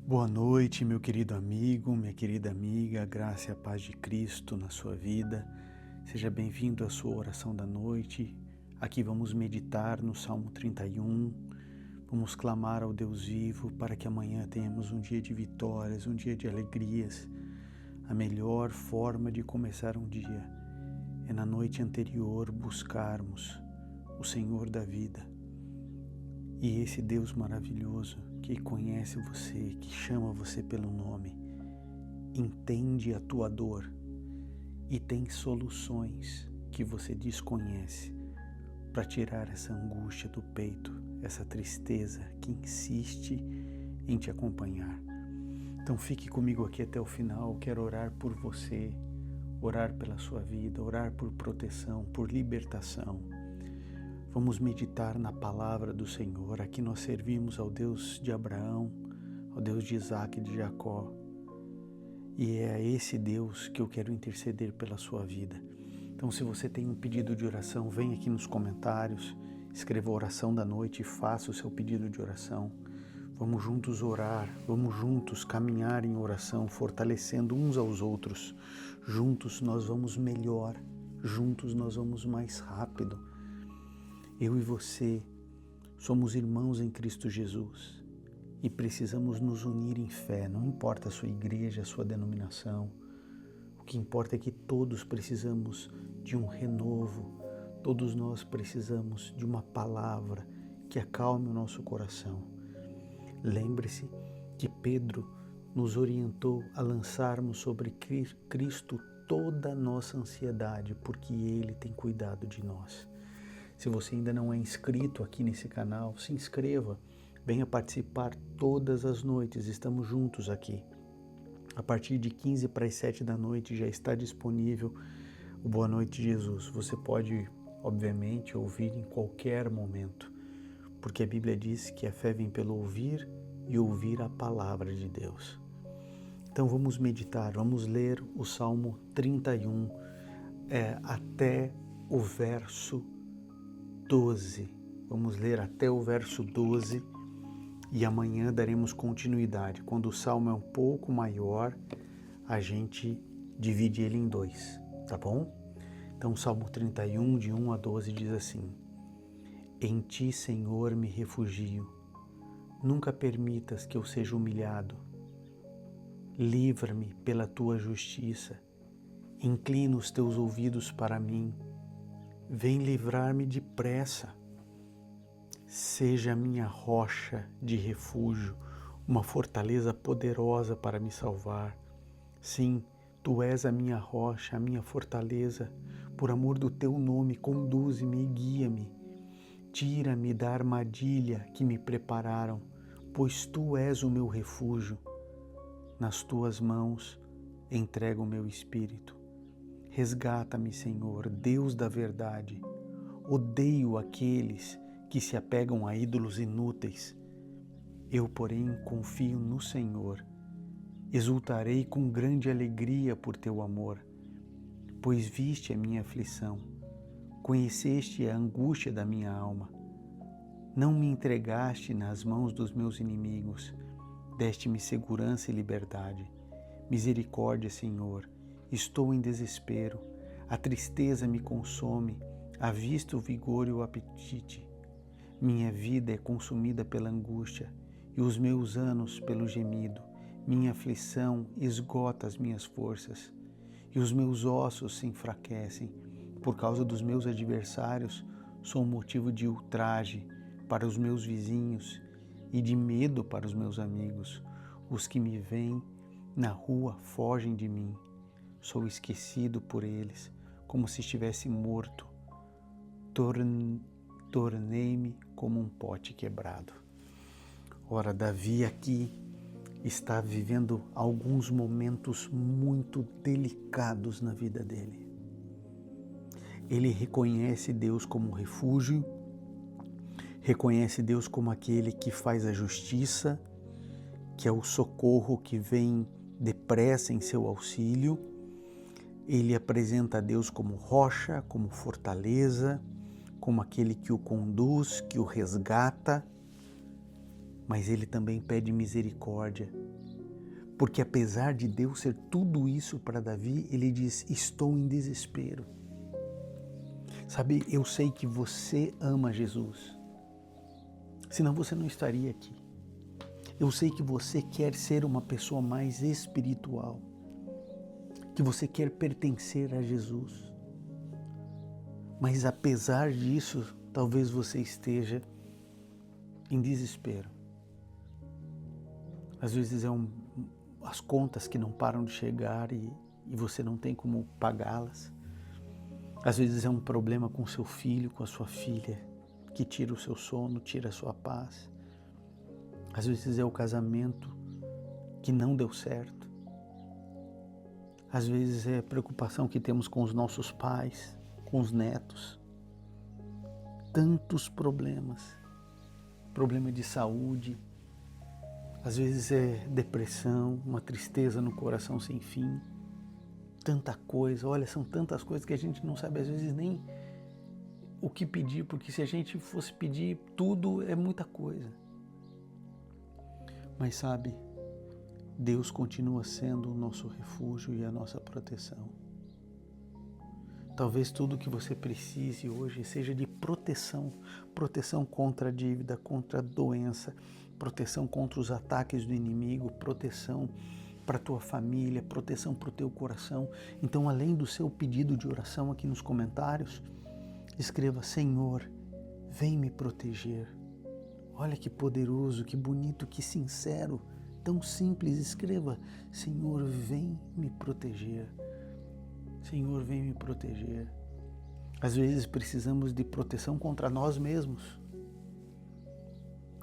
Boa noite, meu querido amigo, minha querida amiga, a graça e a paz de Cristo na sua vida. Seja bem-vindo à sua oração da noite. Aqui vamos meditar no Salmo 31, vamos clamar ao Deus vivo para que amanhã tenhamos um dia de vitórias, um dia de alegrias. A melhor forma de começar um dia é na noite anterior buscarmos o Senhor da vida. E esse Deus maravilhoso que conhece você, que chama você pelo nome, entende a tua dor e tem soluções que você desconhece para tirar essa angústia do peito, essa tristeza que insiste em te acompanhar. Então fique comigo aqui até o final, quero orar por você, orar pela sua vida, orar por proteção, por libertação. Vamos meditar na palavra do Senhor. Aqui nós servimos ao Deus de Abraão, ao Deus de Isaac e de Jacó. E é a esse Deus que eu quero interceder pela sua vida. Então, se você tem um pedido de oração, vem aqui nos comentários, escreva a oração da noite e faça o seu pedido de oração. Vamos juntos orar, vamos juntos caminhar em oração, fortalecendo uns aos outros. Juntos nós vamos melhor, juntos nós vamos mais rápido. Eu e você somos irmãos em Cristo Jesus e precisamos nos unir em fé, não importa a sua igreja, a sua denominação. O que importa é que todos precisamos de um renovo, todos nós precisamos de uma palavra que acalme o nosso coração. Lembre-se que Pedro nos orientou a lançarmos sobre Cristo toda a nossa ansiedade, porque Ele tem cuidado de nós. Se você ainda não é inscrito aqui nesse canal, se inscreva, venha participar todas as noites, estamos juntos aqui. A partir de 15 para as 7 da noite já está disponível o Boa Noite Jesus. Você pode, obviamente, ouvir em qualquer momento, porque a Bíblia diz que a fé vem pelo ouvir e ouvir a palavra de Deus. Então vamos meditar, vamos ler o Salmo 31 até o verso 12. Vamos ler até o verso 12 e amanhã daremos continuidade. Quando o salmo é um pouco maior, a gente divide ele em dois, tá bom? Então, Salmo 31, de 1 a 12, diz assim: Em ti, Senhor, me refugio. Nunca permitas que eu seja humilhado. Livra-me pela tua justiça. Inclina os teus ouvidos para mim. Vem livrar-me depressa. Seja a minha rocha de refúgio, uma fortaleza poderosa para me salvar. Sim, tu és a minha rocha, a minha fortaleza. Por amor do teu nome, conduze-me e guia-me. Tira-me da armadilha que me prepararam, pois tu és o meu refúgio. Nas tuas mãos entrego o meu espírito. Resgata-me, Senhor, Deus da verdade. Odeio aqueles que se apegam a ídolos inúteis. Eu, porém, confio no Senhor. Exultarei com grande alegria por teu amor, pois viste a minha aflição, conheceste a angústia da minha alma. Não me entregaste nas mãos dos meus inimigos, deste-me segurança e liberdade. Misericórdia, Senhor. Estou em desespero, a tristeza me consome, à vista o vigor e o apetite. Minha vida é consumida pela angústia e os meus anos pelo gemido. Minha aflição esgota as minhas forças e os meus ossos se enfraquecem. Por causa dos meus adversários, sou motivo de ultraje para os meus vizinhos e de medo para os meus amigos. Os que me veem na rua fogem de mim. Sou esquecido por eles, como se estivesse morto. Tornei-me como um pote quebrado. Ora, Davi aqui está vivendo alguns momentos muito delicados na vida dele. Ele reconhece Deus como refúgio, reconhece Deus como aquele que faz a justiça, que é o socorro que vem depressa em seu auxílio. Ele apresenta a Deus como rocha, como fortaleza, como aquele que o conduz, que o resgata, mas ele também pede misericórdia Porque apesar de Deus ser tudo isso para Davi, ele diz, estou em desespero. Sabe, eu sei que você ama Jesus, senão você não estaria aqui. Eu sei que você quer ser uma pessoa mais espiritual, que você quer pertencer a Jesus. Mas apesar disso, talvez você esteja em desespero. Às vezes as contas que não param de chegar e você não tem como pagá-las. Às vezes é um problema com seu filho, com a sua filha, que tira o seu sono, tira a sua paz. Às vezes é o casamento que não deu certo. Às vezes é a preocupação que temos com os nossos pais, com os netos. Tantos problemas. Problema de saúde. Às vezes é depressão, uma tristeza no coração sem fim. Tanta coisa, olha, são tantas coisas que a gente não sabe às vezes nem o que pedir, porque se a gente fosse pedir tudo é muita coisa. Mas sabe, Deus continua sendo o nosso refúgio e a nossa proteção. Talvez tudo que você precise hoje seja de proteção, proteção contra a dívida, contra a doença, proteção contra os ataques do inimigo, proteção para a tua família, proteção para o teu coração. Então, além do seu pedido de oração aqui nos comentários, escreva, Senhor, vem me proteger. Olha que poderoso, que bonito, que sincero, tão simples. Escreva, Senhor, vem me proteger. Senhor, vem me proteger. Às vezes precisamos de proteção contra nós mesmos.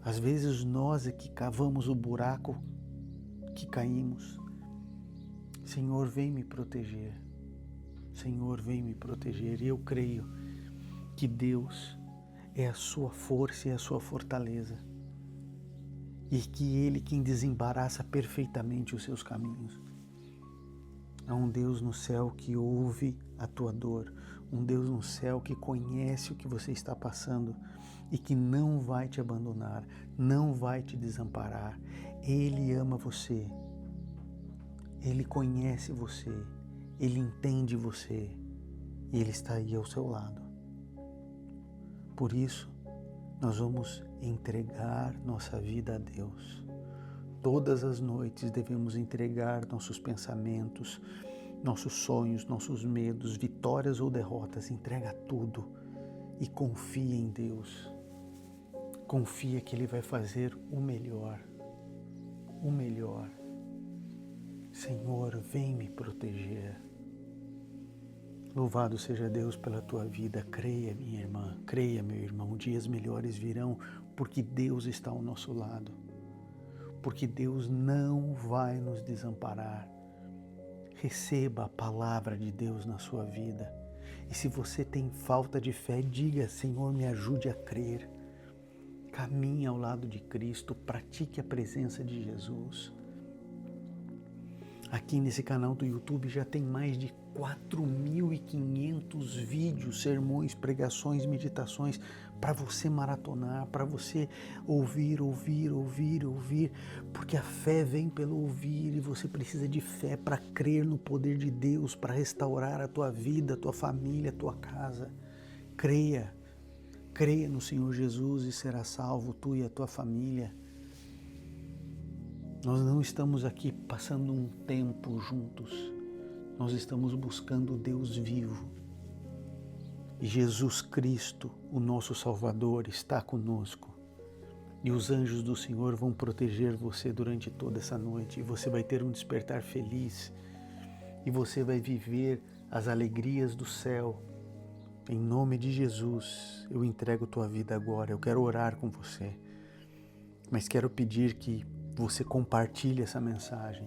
Às vezes nós é que cavamos o buraco que caímos. Senhor, vem me proteger. Senhor, vem me proteger. E eu creio que Deus é a sua força e a sua fortaleza. E que Ele quem desembaraça perfeitamente os seus caminhos. Há um Deus no céu que ouve a tua dor. Um Deus no céu que conhece o que você está passando e que não vai te abandonar, não vai te desamparar. Ele ama você. Ele conhece você. Ele entende você. E Ele está aí ao seu lado. Por isso, nós vamos entregar nossa vida a Deus. Todas as noites devemos entregar nossos pensamentos, nossos sonhos, nossos medos, vitórias ou derrotas. Entrega tudo e confia em Deus. Confia que Ele vai fazer o melhor. O melhor. Senhor, vem me proteger. Louvado seja Deus pela tua vida. Creia, minha irmã, creia, meu irmão. Dias melhores virão porque Deus está ao nosso lado. Porque Deus não vai nos desamparar. Receba a palavra de Deus na sua vida. E se você tem falta de fé, diga, Senhor, me ajude a crer. Caminhe ao lado de Cristo, pratique a presença de Jesus. Aqui nesse canal do YouTube já tem mais de 4.500 vídeos, sermões, pregações, meditações para você maratonar, para você ouvir, porque a fé vem pelo ouvir e você precisa de fé para crer no poder de Deus, para restaurar a tua vida, a tua família, a tua casa. Creia no Senhor Jesus e será salvo tu e a tua família. Nós não estamos aqui passando um tempo juntos, nós estamos buscando o Deus vivo. E Jesus Cristo, o nosso Salvador, está conosco. E os anjos do Senhor vão proteger você durante toda essa noite. E você vai ter um despertar feliz. E você vai viver as alegrias do céu. Em nome de Jesus, eu entrego tua vida agora. Eu quero orar com você. Mas quero pedir que você compartilhe essa mensagem.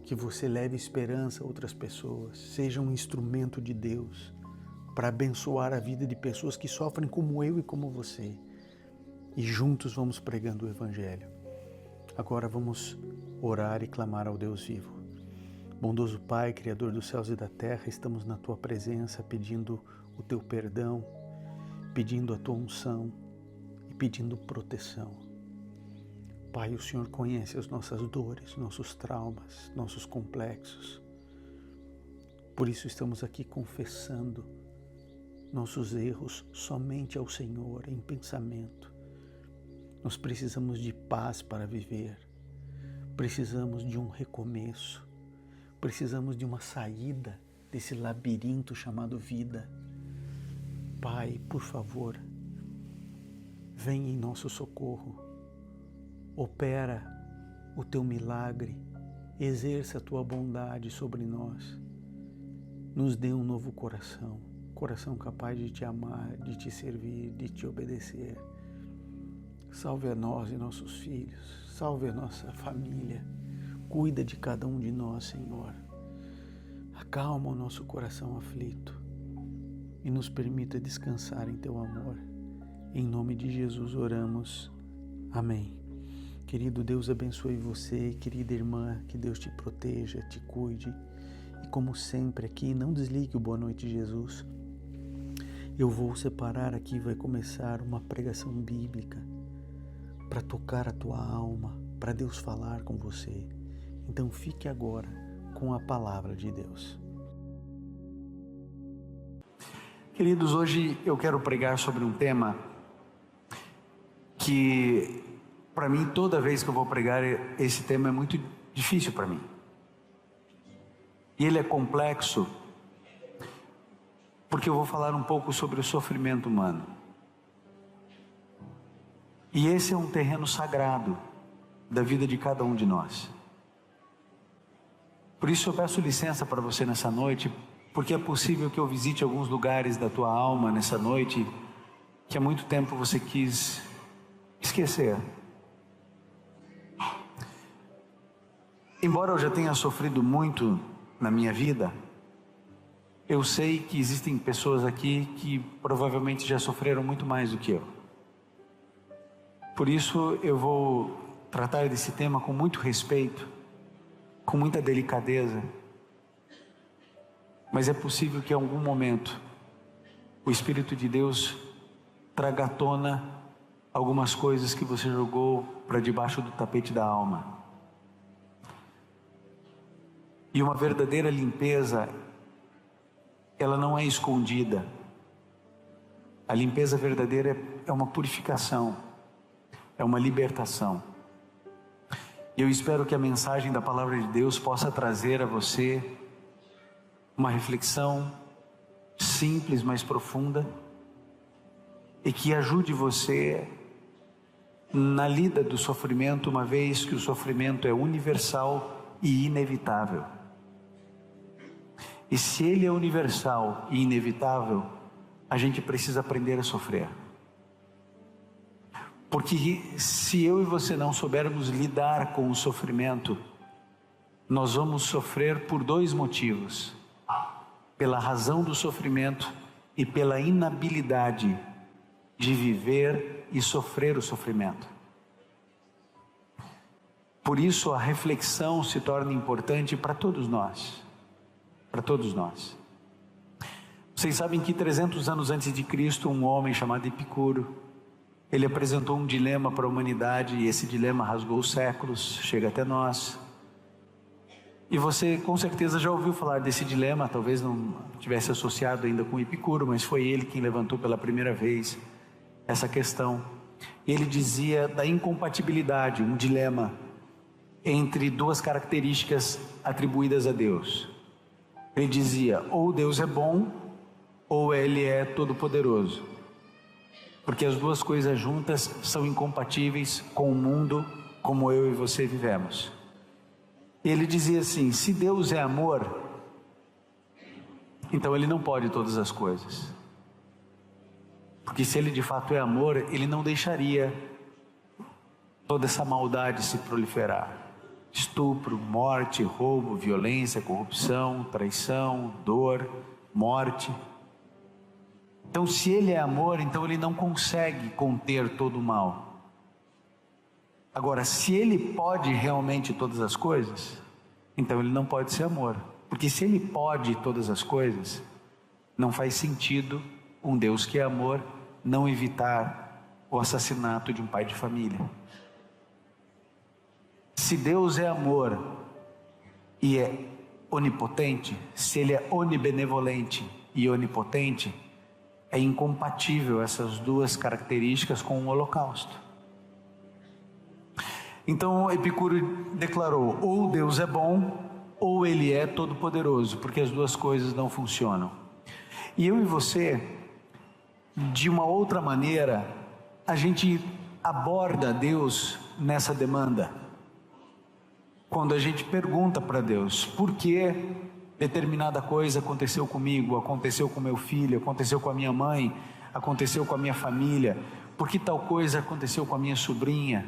Que você leve esperança a outras pessoas. Seja um instrumento de Deus para abençoar a vida de pessoas que sofrem como eu e como você. E juntos vamos pregando o Evangelho. Agora vamos orar e clamar ao Deus vivo. Bondoso Pai, Criador dos céus e da terra, estamos na Tua presença pedindo o Teu perdão, pedindo a Tua unção e pedindo proteção. Pai, o Senhor conhece as nossas dores, nossos traumas, nossos complexos. Por isso estamos aqui confessando nossos erros somente ao Senhor em pensamento. Nós precisamos de paz para viver. Precisamos de um recomeço. Precisamos de uma saída desse labirinto chamado vida. Pai, por favor, vem em nosso socorro. Opera o teu milagre. Exerça a tua bondade sobre nós. Nos dê um novo coração. Coração capaz de te amar, de te servir, de te obedecer. Salve a nós e nossos filhos. Salve a nossa família. Cuida de cada um de nós, Senhor. Acalma o nosso coração aflito e nos permita descansar em Teu amor. Em nome de Jesus oramos. Amém. Querido, Deus abençoe você, querida irmã, que Deus te proteja, te cuide. E como sempre aqui, não desligue o Boa Noite Jesus. Eu vou separar aqui, vai começar uma pregação bíblica para tocar a tua alma, para Deus falar com você. Então fique agora com a palavra de Deus. Queridos, hoje eu quero pregar sobre um tema que, para mim, toda vez que eu vou pregar, esse tema é muito difícil para mim. E ele é complexo, porque eu vou falar um pouco sobre o sofrimento humano. E esse é um terreno sagrado da vida de cada um de nós. Por isso eu peço licença para você nessa noite, porque é possível que eu visite alguns lugares da tua alma nessa noite que há muito tempo você quis esquecer. Embora eu já tenha sofrido muito na minha vida, eu sei que existem pessoas aqui que provavelmente já sofreram muito mais do que eu. Por isso eu vou tratar desse tema com muito respeito, com muita delicadeza. Mas é possível que em algum momento o Espírito de Deus traga à tona algumas coisas que você jogou para debaixo do tapete da alma. E uma verdadeira limpeza, ela não é escondida. A limpeza verdadeira é uma purificação, é uma libertação. E eu espero que a mensagem da palavra de Deus possa trazer a você uma reflexão simples, mas profunda, e que ajude você na lida do sofrimento, uma vez que o sofrimento é universal e inevitável. E se ele é universal e inevitável, a gente precisa aprender a sofrer. Porque se eu e você não soubermos lidar com o sofrimento, nós vamos sofrer por dois motivos: pela razão do sofrimento e pela inabilidade de viver e sofrer o sofrimento. Por isso a reflexão se torna importante para todos nós. Para todos nós. Vocês sabem que 300 anos antes de Cristo, um homem chamado Epicuro, ele apresentou um dilema para a humanidade, e esse dilema rasgou os séculos, chega até nós. E você com certeza já ouviu falar desse dilema, talvez não tivesse associado ainda com Epicuro, mas foi ele quem levantou pela primeira vez essa questão. Ele dizia da incompatibilidade, um dilema entre duas características atribuídas a Deus. Ele dizia: ou Deus é bom, ou Ele é todo-poderoso. Porque as duas coisas juntas são incompatíveis com o mundo como eu e você vivemos. Ele dizia assim: se Deus é amor, então Ele não pode todas as coisas. Porque se Ele de fato é amor, Ele não deixaria toda essa maldade se proliferar. Estupro, morte, roubo, violência, corrupção, traição, dor, morte. Então, se Ele é amor, então Ele não consegue conter todo o mal. Agora, se Ele pode realmente todas as coisas, então Ele não pode ser amor. Porque se Ele pode todas as coisas, não faz sentido um Deus que é amor não evitar o assassinato de um pai de família. se Deus é amor e é onipotente, se Ele é onibenevolente e onipotente, é incompatível essas duas características com o holocausto. Então Epicuro declarou: ou Deus é bom, ou Ele é todo-poderoso, porque as duas coisas não funcionam. E eu e você, de uma outra maneira, a gente aborda Deus nessa demanda. Quando a gente pergunta para Deus: por que determinada coisa aconteceu comigo, aconteceu com meu filho, aconteceu com a minha mãe, aconteceu com a minha família? Por que tal coisa aconteceu com a minha sobrinha?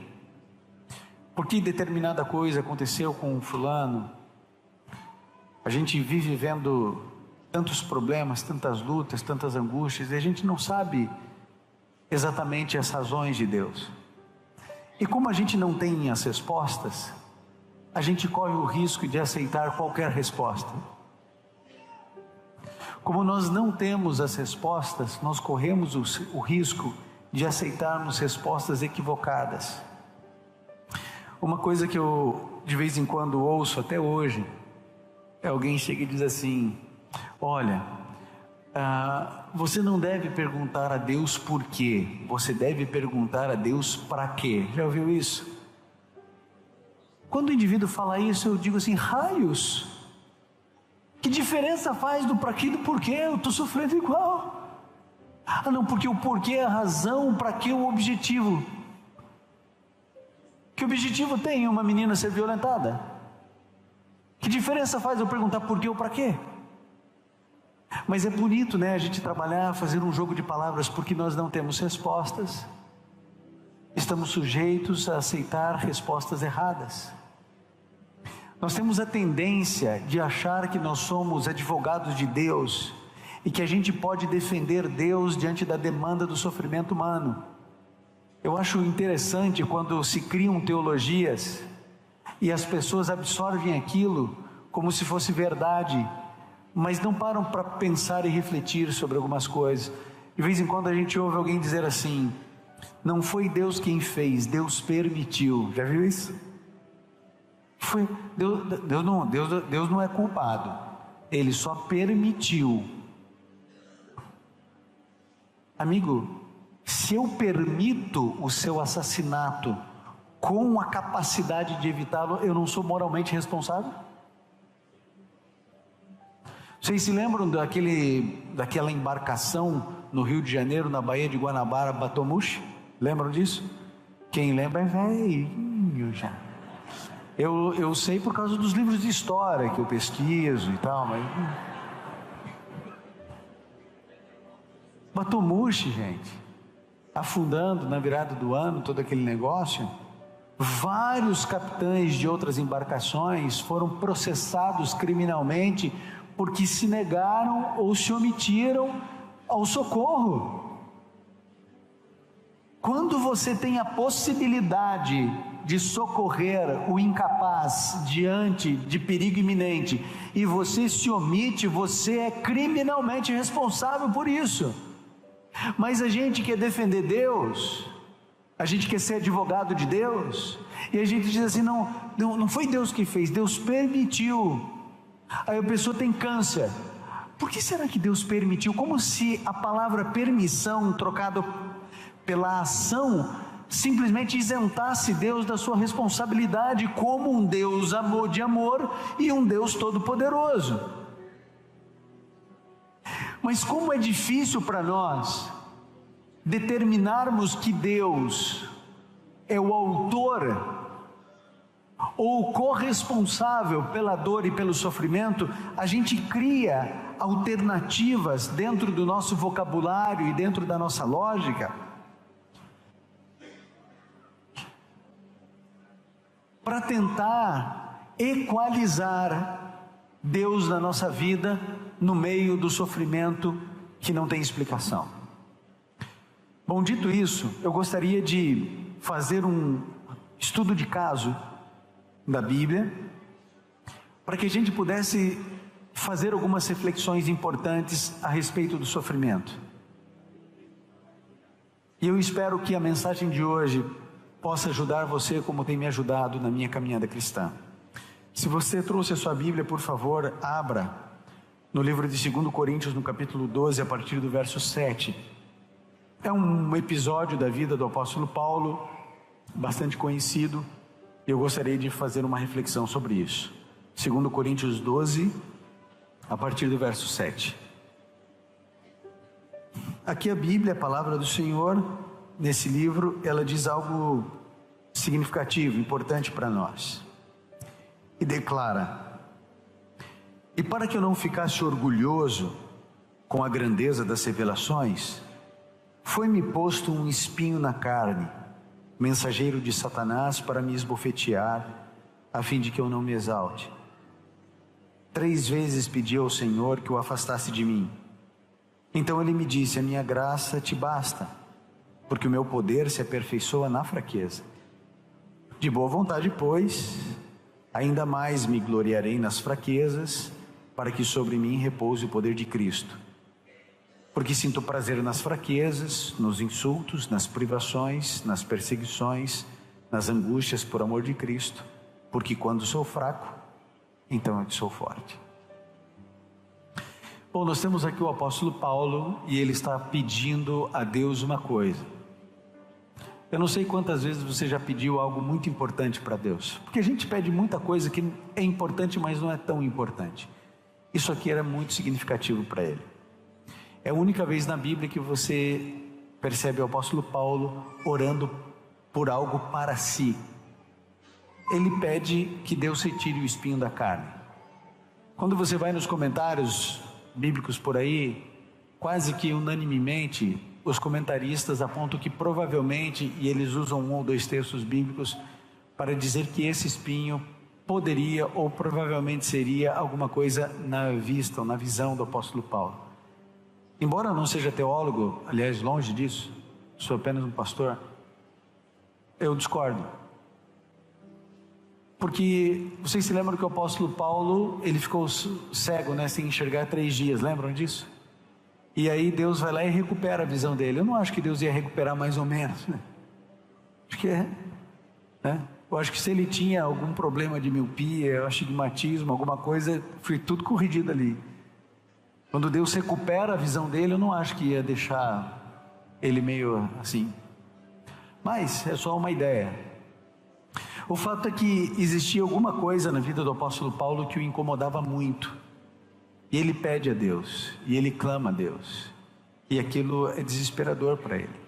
Por que determinada coisa aconteceu com o fulano? A gente vive vendo tantos problemas, tantas lutas, tantas angústias, e a gente não sabe exatamente as razões de Deus. E como a gente não tem as respostas, a gente corre o risco de aceitar qualquer resposta. Como nós não temos as respostas, nós corremos o risco de aceitarmos respostas equivocadas. Uma coisa que eu de vez em quando ouço até hoje, é alguém chega e diz assim: olha, você não deve perguntar a Deus por quê, você deve perguntar a Deus para quê. Já ouviu isso? Quando o indivíduo fala isso, eu digo assim: raios, que diferença faz do para quê e do porquê? Eu estou sofrendo igual. Não, porque o porquê é a razão, para que o objetivo. Que objetivo tem uma menina ser violentada? Que diferença faz eu perguntar por quê ou para quê? Mas é bonito, né, a gente trabalhar, fazer um jogo de palavras, porque nós não temos respostas. Estamos sujeitos a aceitar respostas erradas. Nós temos a tendência de achar que nós somos advogados de Deus e que a gente pode defender Deus diante da demanda do sofrimento humano. Eu acho interessante quando se criam teologias e as pessoas absorvem aquilo como se fosse verdade, mas não param para pensar e refletir sobre algumas coisas. De vez em quando a gente ouve alguém dizer assim: não foi Deus quem fez, Deus permitiu. Já viu isso? Deus não é culpado, Ele só permitiu. Amigo, se eu permito o seu assassinato com a capacidade de evitá-lo, eu não sou moralmente responsável? Vocês se lembram daquela embarcação no Rio de Janeiro, na Baía de Guanabara, Batomushi? Lembram disso? Quem lembra é velhinho já. Eu sei por causa dos livros de história que eu pesquiso e tal, mas... Batomushi, gente, afundando na virada do ano, todo aquele negócio. Vários capitães de outras embarcações foram processados criminalmente porque se negaram ou se omitiram ao socorro. Quando você tem a possibilidade de socorrer o incapaz diante de perigo iminente e você se omite, você é criminalmente responsável por isso. Mas a gente quer defender Deus, a gente quer ser advogado de Deus, e a gente diz assim: não foi Deus que fez, Deus permitiu. Aí a pessoa tem câncer. Por que será que Deus permitiu? Como se a palavra permissão, trocada pela ação, simplesmente isentasse Deus da sua responsabilidade como um Deus de amor e um Deus todo-poderoso. Mas como é difícil para nós determinarmos que Deus é o autor ou corresponsável pela dor e pelo sofrimento. A gente cria alternativas dentro do nosso vocabulário e dentro da nossa lógica para tentar equalizar Deus na nossa vida no meio do sofrimento que não tem explicação. Bom, dito isso, eu gostaria de fazer um estudo de caso da Bíblia, para que a gente pudesse fazer algumas reflexões importantes a respeito do sofrimento. E eu espero que a mensagem de hoje possa ajudar você como tem me ajudado na minha caminhada cristã. Se você trouxe a sua Bíblia, por favor, abra no livro de 2 Coríntios, no capítulo 12, a partir do verso 7. É um episódio da vida do apóstolo Paulo, bastante conhecido, e eu gostaria de fazer uma reflexão sobre isso. 2 Coríntios 12, a partir do verso 7. Aqui a Bíblia, a palavra do Senhor, nesse livro, ela diz algo significativo, importante para nós. E declara: e para que eu não ficasse orgulhoso com a grandeza das revelações, foi-me posto um espinho na carne, mensageiro de Satanás para me esbofetear, a fim de que eu não me exalte. 3 vezes pedi ao Senhor que o afastasse de mim. Então ele me disse: a minha graça te basta, porque o meu poder se aperfeiçoa na fraqueza. De boa vontade, pois, ainda mais me gloriarei nas fraquezas, para que sobre mim repouse o poder de Cristo. Porque sinto prazer nas fraquezas, nos insultos, nas privações, nas perseguições, nas angústias por amor de Cristo, porque quando sou fraco, então é que sou forte. Bom, nós temos aqui o apóstolo Paulo e ele está pedindo a Deus uma coisa. Eu não sei quantas vezes você já pediu algo muito importante para Deus, porque a gente pede muita coisa que é importante, mas não é tão importante. Isso aqui era muito significativo para ele. É a única vez na Bíblia que você percebe o apóstolo Paulo orando por algo para si. Ele pede que Deus retire o espinho da carne. Quando você vai nos comentários bíblicos por aí, quase que unanimemente, os comentaristas apontam que provavelmente, e eles usam 1 ou 2 textos bíblicos para dizer que esse espinho poderia ou provavelmente seria alguma coisa na vista ou na visão do apóstolo Paulo. Embora eu não seja teólogo, aliás, longe disso, sou apenas um pastor, eu discordo. Porque vocês se lembram que o apóstolo Paulo, ele ficou cego, sem enxergar 3 dias, lembram disso? E aí Deus vai lá e recupera a visão dele. Eu não acho que Deus ia recuperar mais ou menos, acho que eu acho que se ele tinha algum problema de miopia, astigmatismo, alguma coisa, foi tudo corrigido ali. Quando Deus recupera a visão dele, eu não acho que ia deixar ele meio assim. Mas é só uma ideia. O fato é que existia alguma coisa na vida do apóstolo Paulo que o incomodava muito. E ele pede a Deus, e ele clama a Deus. E aquilo é desesperador para ele.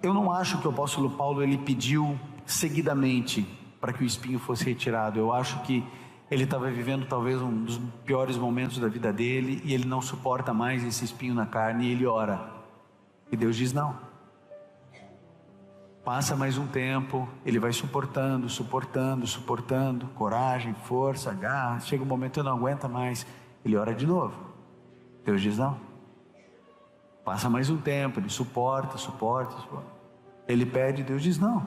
Eu não acho que o apóstolo Paulo ele pediu seguidamente para que o espinho fosse retirado. Eu acho que ele estava vivendo talvez um dos piores momentos da vida dele, e ele não suporta mais esse espinho na carne, e ele ora. E Deus diz não. Passa mais um tempo, ele vai suportando, coragem, força, garra, chega um momento ele não aguenta mais, ele ora de novo, Deus diz não. Passa mais um tempo, ele suporta, ele pede, Deus diz não.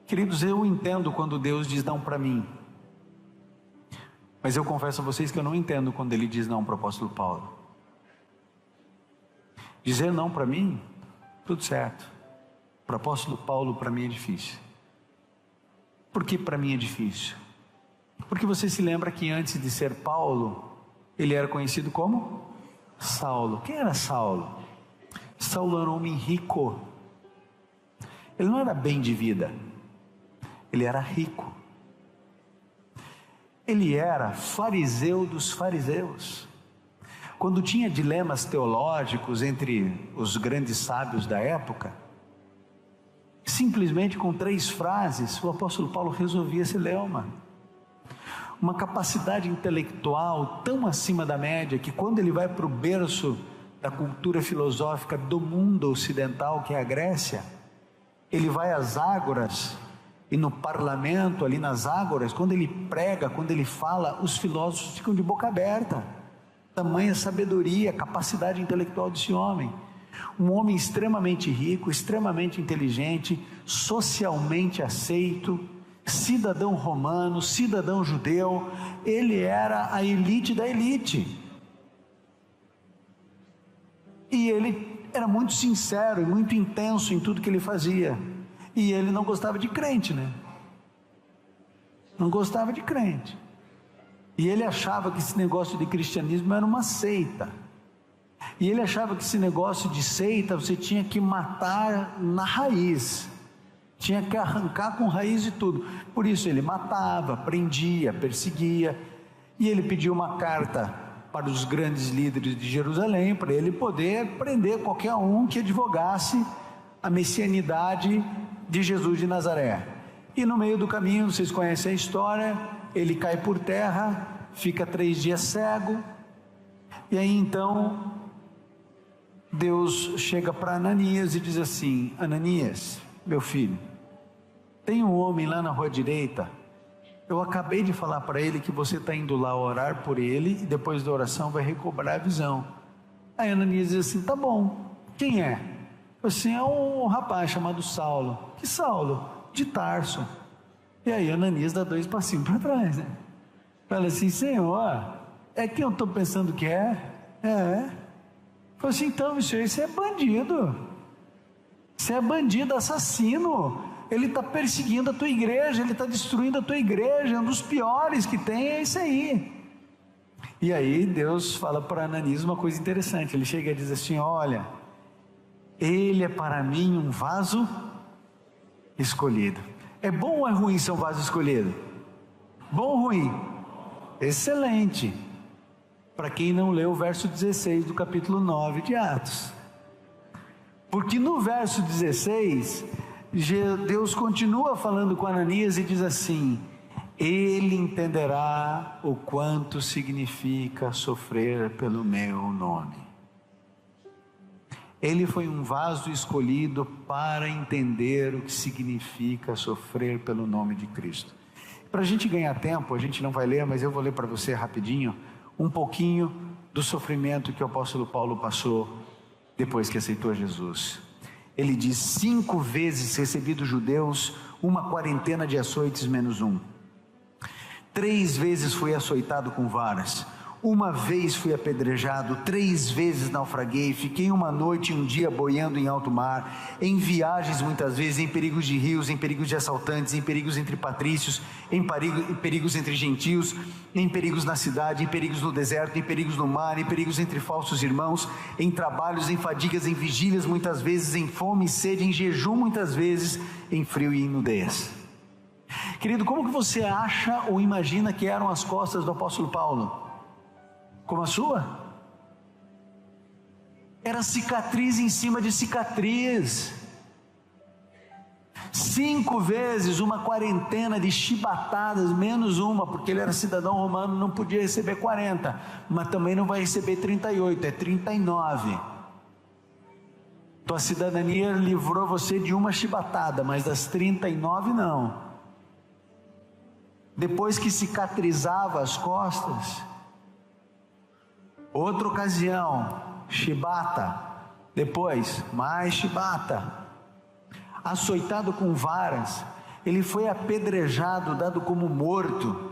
Queridos, eu entendo quando Deus diz não para mim, mas eu confesso a vocês que eu não entendo quando ele diz não para o apóstolo Paulo. Dizer não para mim, tudo certo. Para o apóstolo Paulo, para mim é difícil. Por que para mim é difícil? Porque você se lembra que antes de ser Paulo, ele era conhecido como Saulo. Quem era Saulo? Saulo era um homem rico. Ele não era bem de vida, ele era rico. Ele era fariseu dos fariseus. Quando tinha dilemas teológicos entre os grandes sábios da época, simplesmente com 3 frases, o apóstolo Paulo resolvia esse dilema. Uma capacidade intelectual tão acima da média, que quando ele vai para o berço da cultura filosófica do mundo ocidental, que é a Grécia, ele vai às ágoras, e no parlamento, ali nas ágoras, quando ele prega, quando ele fala, os filósofos ficam de boca aberta. Tamanha sabedoria, capacidade intelectual desse homem. Um homem extremamente rico, extremamente inteligente, socialmente aceito, cidadão romano, cidadão judeu. Ele era a elite da elite. E ele era muito sincero e muito intenso em tudo que ele fazia. E ele não gostava de crente, né? Não gostava de crente. E ele achava que esse negócio de cristianismo era uma seita. E ele achava que esse negócio de seita você tinha que matar na raiz. Tinha que arrancar com raiz e tudo. Por isso ele matava, prendia, perseguia. E ele pediu uma carta para os grandes líderes de Jerusalém, para ele poder prender qualquer um que advogasse a messianidade de Jesus de Nazaré. E no meio do caminho, vocês conhecem a história, ele cai por terra, fica 3 dias cego, e aí então Deus chega para Ananias e diz assim: Ananias, meu filho, tem um homem lá na rua direita, eu acabei de falar para ele que você está indo lá orar por ele, e depois da oração vai recobrar a visão. Aí Ananias diz assim: tá bom, quem é? Assim, é um rapaz chamado Saulo. Que Saulo? De Tarso. E aí Ananias dá 2 passinhos para trás, né? Fala assim: Senhor, é quem eu estou pensando que é? Fala assim: então, isso é bandido. Você é bandido, assassino. Ele está perseguindo a tua igreja, ele está destruindo a tua igreja, é um dos piores que tem, é isso aí. E aí Deus fala para Ananias uma coisa interessante. Ele chega e diz assim: olha, ele é para mim um vaso escolhido. É bom ou é ruim ser um vaso escolhido? Bom ou ruim? Excelente. Para quem não leu o verso 16 do capítulo 9 de Atos. Porque no verso 16, Deus continua falando com Ananias e diz assim: ele entenderá o quanto significa sofrer pelo meu nome. Ele foi um vaso escolhido para entender o que significa sofrer pelo nome de Cristo. Para a gente ganhar tempo, a gente não vai ler, mas eu vou ler para você rapidinho um pouquinho do sofrimento que o apóstolo Paulo passou depois que aceitou Jesus. Ele diz: 5 vezes recebi dos judeus uma quarentena de açoites menos 1. 3 vezes fui açoitado com varas. 1 vez fui apedrejado, 3 vezes naufraguei, fiquei 1 noite e 1 dia boiando em alto mar, em viagens muitas vezes, em perigos de rios, em perigos de assaltantes, em perigos entre patrícios, em perigos entre gentios, em perigos na cidade, em perigos no deserto, em perigos no mar, em perigos entre falsos irmãos, em trabalhos, em fadigas, em vigílias muitas vezes, em fome e sede, em jejum muitas vezes, em frio e em nudez. Querido, como que você acha ou imagina que eram as costas do apóstolo Paulo? Como a sua? Era cicatriz em cima de cicatriz. 5 vezes uma quarentena de chibatadas, menos 1, porque ele era cidadão romano, não podia receber 40, mas também não vai receber 38, é 39. Tua cidadania livrou você de 1 chibatada, mas das 39 não. Depois que cicatrizava as costas, outra ocasião, chibata, depois mais chibata, açoitado com varas, ele foi apedrejado, dado como morto.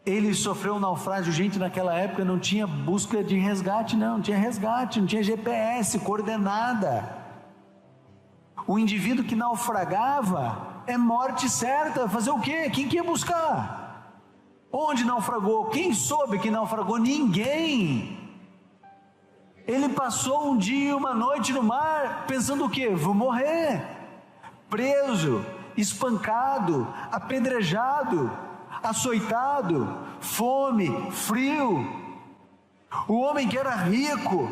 Ele sofreu um naufrágio. Gente, naquela época não tinha busca de resgate, não tinha resgate, não tinha GPS, coordenada. O indivíduo que naufragava é morte certa. Fazer o quê? Quem que ia buscar? Onde naufragou? Quem soube que naufragou? Ninguém. Ele passou 1 dia e 1 noite no mar, pensando o quê? Vou morrer. Preso, espancado, apedrejado, açoitado, fome, frio. O homem que era rico,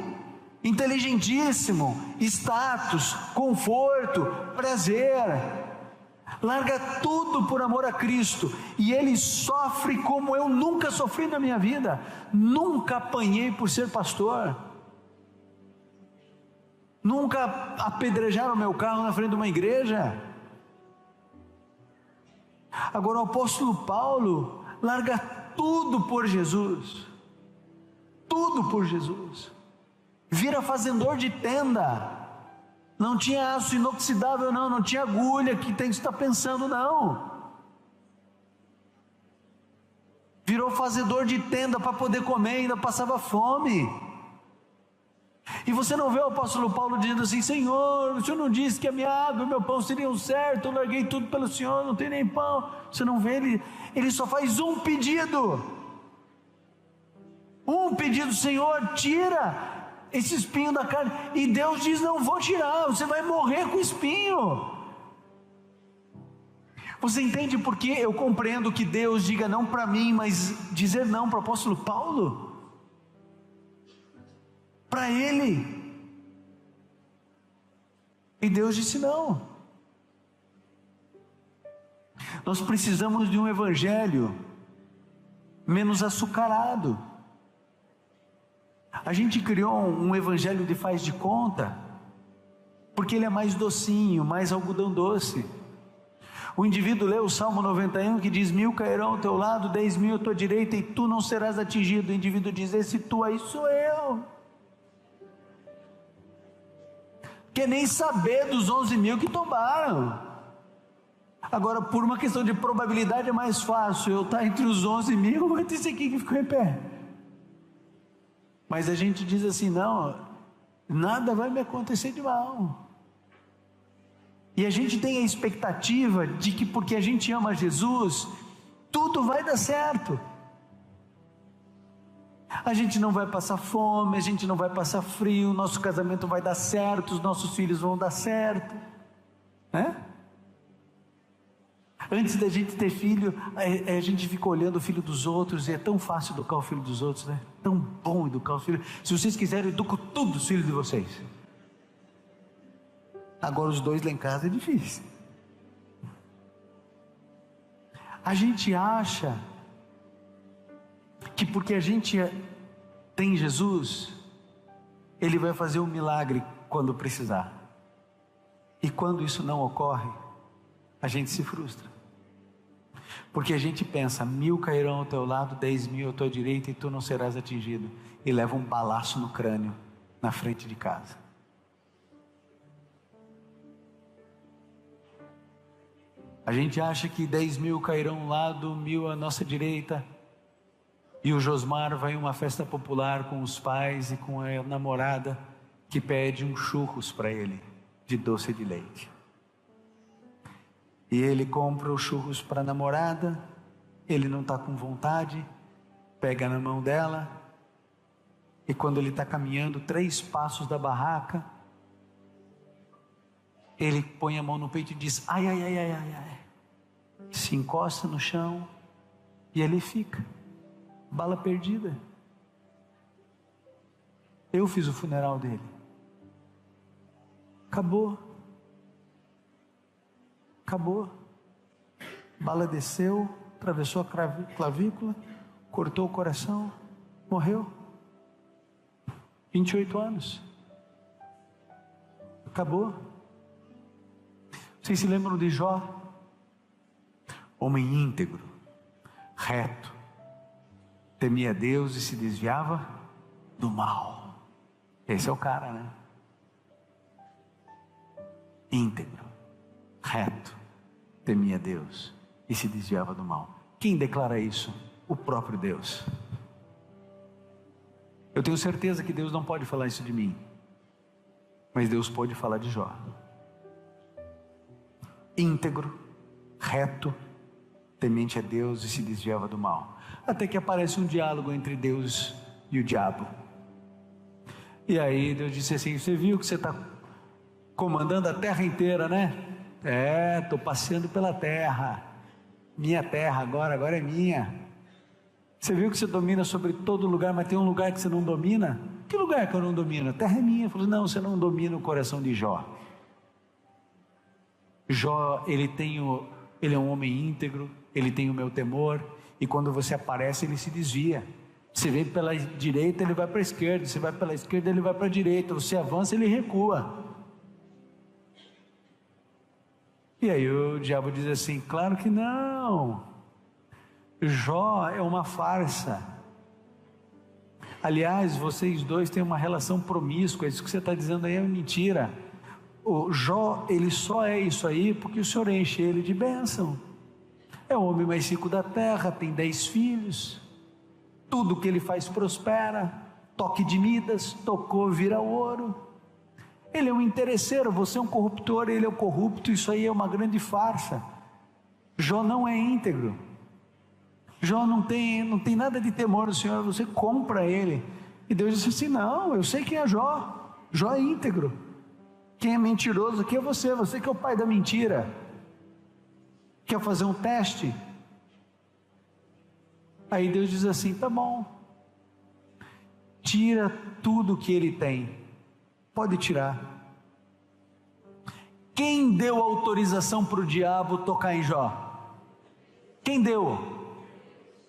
inteligentíssimo, status, conforto, prazer, larga tudo por amor a Cristo, e ele sofre como eu nunca sofri na minha vida. Nunca apanhei por ser pastor, nunca apedrejaram meu carro na frente de uma igreja. Agora o apóstolo Paulo larga tudo por Jesus, tudo por Jesus, vira fazendor de tenda. Não tinha aço inoxidável, não tinha agulha que tem que estar pensando, não. Virou fazedor de tenda para poder comer, ainda passava fome. E você não vê o apóstolo Paulo dizendo assim: Senhor, o Senhor não disse que a minha água e o meu pão seriam certos, eu larguei tudo pelo Senhor, não tem nem pão. Você não vê, ele só faz um pedido, Senhor, tira esse espinho da carne. E Deus diz: não vou tirar, você vai morrer com espinho. Você entende por que eu compreendo que Deus diga não para mim, mas dizer não para o apóstolo Paulo? Para ele. E Deus disse não. Nós precisamos de um evangelho menos açucarado. A gente criou um evangelho de faz de conta, porque ele é mais docinho, mais algodão doce. O indivíduo lê o Salmo 91 que diz: 1000 cairão ao teu lado, 10.000 à tua direita, e tu não serás atingido. O indivíduo diz: esse tu aí sou eu. Quer nem saber dos 11.000 que tombaram. Agora, por uma questão de probabilidade, é mais fácil eu estar entre os 11.000 ou entre esse aqui que ficou em pé. Mas a gente diz assim: não, nada vai me acontecer de mal. E a gente tem a expectativa de que porque a gente ama Jesus, tudo vai dar certo. A gente não vai passar fome, a gente não vai passar frio, nosso casamento vai dar certo, os nossos filhos vão dar certo, né? Antes da gente ter filho, a gente fica olhando o filho dos outros, e é tão fácil educar o filho dos outros, né? Tão bom educar os filhos. Se vocês quiserem, eu educo tudo os filhos de vocês. Agora os dois lá em casa é difícil. A gente acha que porque a gente tem Jesus, Ele vai fazer um milagre quando precisar. E quando isso não ocorre, a gente se frustra. Porque a gente pensa: 1000 cairão ao teu lado, 10.000 à tua direita, e tu não serás atingido. E leva um balaço no crânio, na frente de casa. A gente acha que 10.000 cairão ao lado, 1.000 à nossa direita, e o Josmar vai em uma festa popular com os pais e com a namorada, que pede um churros para ele, de doce de leite. E ele compra os churros para a namorada, ele não está com vontade, pega na mão dela, e quando ele está caminhando 3 passos da barraca, ele põe a mão no peito e diz: ai, ai, ai, ai, ai, ai. Se encosta no chão, e ele fica, bala perdida. Eu fiz o funeral dele. Acabou. Bala desceu, atravessou a clavícula, cortou o coração, morreu. 28 anos. Acabou. Vocês se lembram de Jó? Homem íntegro, reto, temia Deus e se desviava do mal. Esse é o cara, né? Íntegro, reto, temia Deus e se desviava do mal. Quem declara isso? O próprio Deus. Eu tenho certeza que Deus não pode falar isso de mim, mas Deus pode falar de Jó. Íntegro, reto, temente a Deus e se desviava do mal. Até que aparece um diálogo entre Deus e o diabo. E aí Deus disse assim: você viu que você está comandando a terra inteira, né? Estou passeando pela terra. Minha terra agora é minha. Você viu que você domina sobre todo lugar, mas tem um lugar que você não domina? Que lugar que eu não domino? A terra é minha. Ele falou: não, você não domina o coração de Jó. Jó, ele é um homem íntegro, ele tem o meu temor, e quando você aparece, ele se desvia. Você vem pela direita, ele vai para a esquerda. Você vai pela esquerda, ele vai para a direita. Você avança, ele recua. E aí o diabo diz assim: claro que não. Jó é uma farsa. Aliás, vocês dois têm uma relação promíscua. Isso que você está dizendo aí é mentira. O Jó, ele só é isso aí porque o Senhor enche ele de bênção. É o homem mais rico da terra, tem 10 filhos, tudo que ele faz prospera. toque de Midas, tocou, vira ouro. Ele é um interesseiro, você é um corruptor, ele é um corrupto, isso aí é uma grande farsa. Jó não é íntegro. Jó não tem nada de temor do Senhor, você compra ele. E Deus disse assim: não, eu sei quem é Jó. Jó é íntegro. Quem é mentiroso aqui é você que é o pai da mentira. Quer fazer um teste? Aí Deus diz assim: tá bom, tira tudo que ele tem, pode tirar. Quem deu autorização para o diabo tocar em Jó? Quem deu?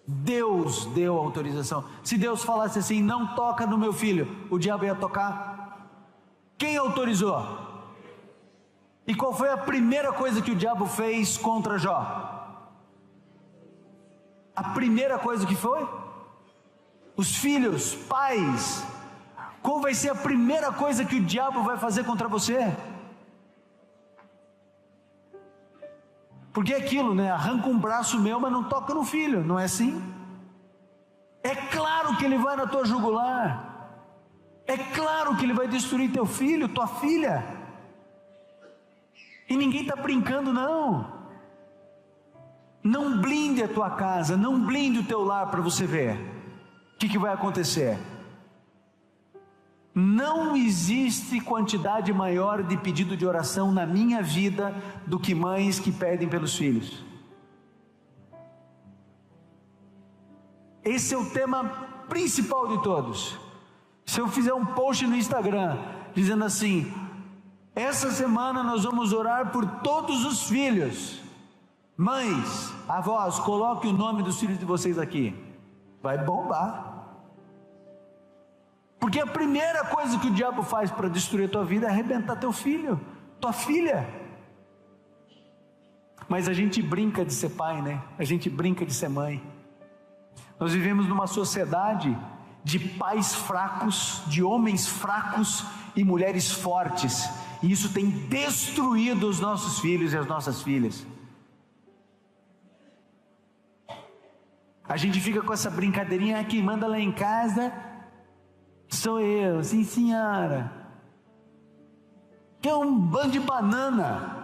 Deus deu autorização. Se Deus falasse assim: não toca no meu filho, o diabo ia tocar? Quem autorizou? E qual foi a primeira coisa que o diabo fez contra Jó? A primeira coisa que foi? Os filhos, pais. Qual vai ser a primeira coisa que o diabo vai fazer contra você? Porque é aquilo, né? Arranca um braço meu, mas não toca no filho, não é assim? É claro que ele vai na tua jugular. É claro que ele vai destruir teu filho, tua filha. E ninguém está brincando, não. Não blinde a tua casa, não blinde o teu lar para você ver o que vai acontecer. Não existe quantidade maior de pedido de oração na minha vida do que mães que pedem pelos filhos. Esse é o tema principal de todos. Se eu fizer um post no Instagram dizendo assim: essa semana nós vamos orar por todos os filhos, mães, avós, coloque o nome dos filhos de vocês aqui, vai bombar. Porque a primeira coisa que o diabo faz para destruir a tua vida é arrebentar teu filho, tua filha. Mas a gente brinca de ser pai, né? A gente brinca de ser mãe. Nós vivemos numa sociedade de pais fracos, de homens fracos e mulheres fortes. E isso tem destruído os nossos filhos e as nossas filhas. A gente fica com essa brincadeirinha: quem manda lá em casa sou eu, sim senhora. Que é um bando de banana.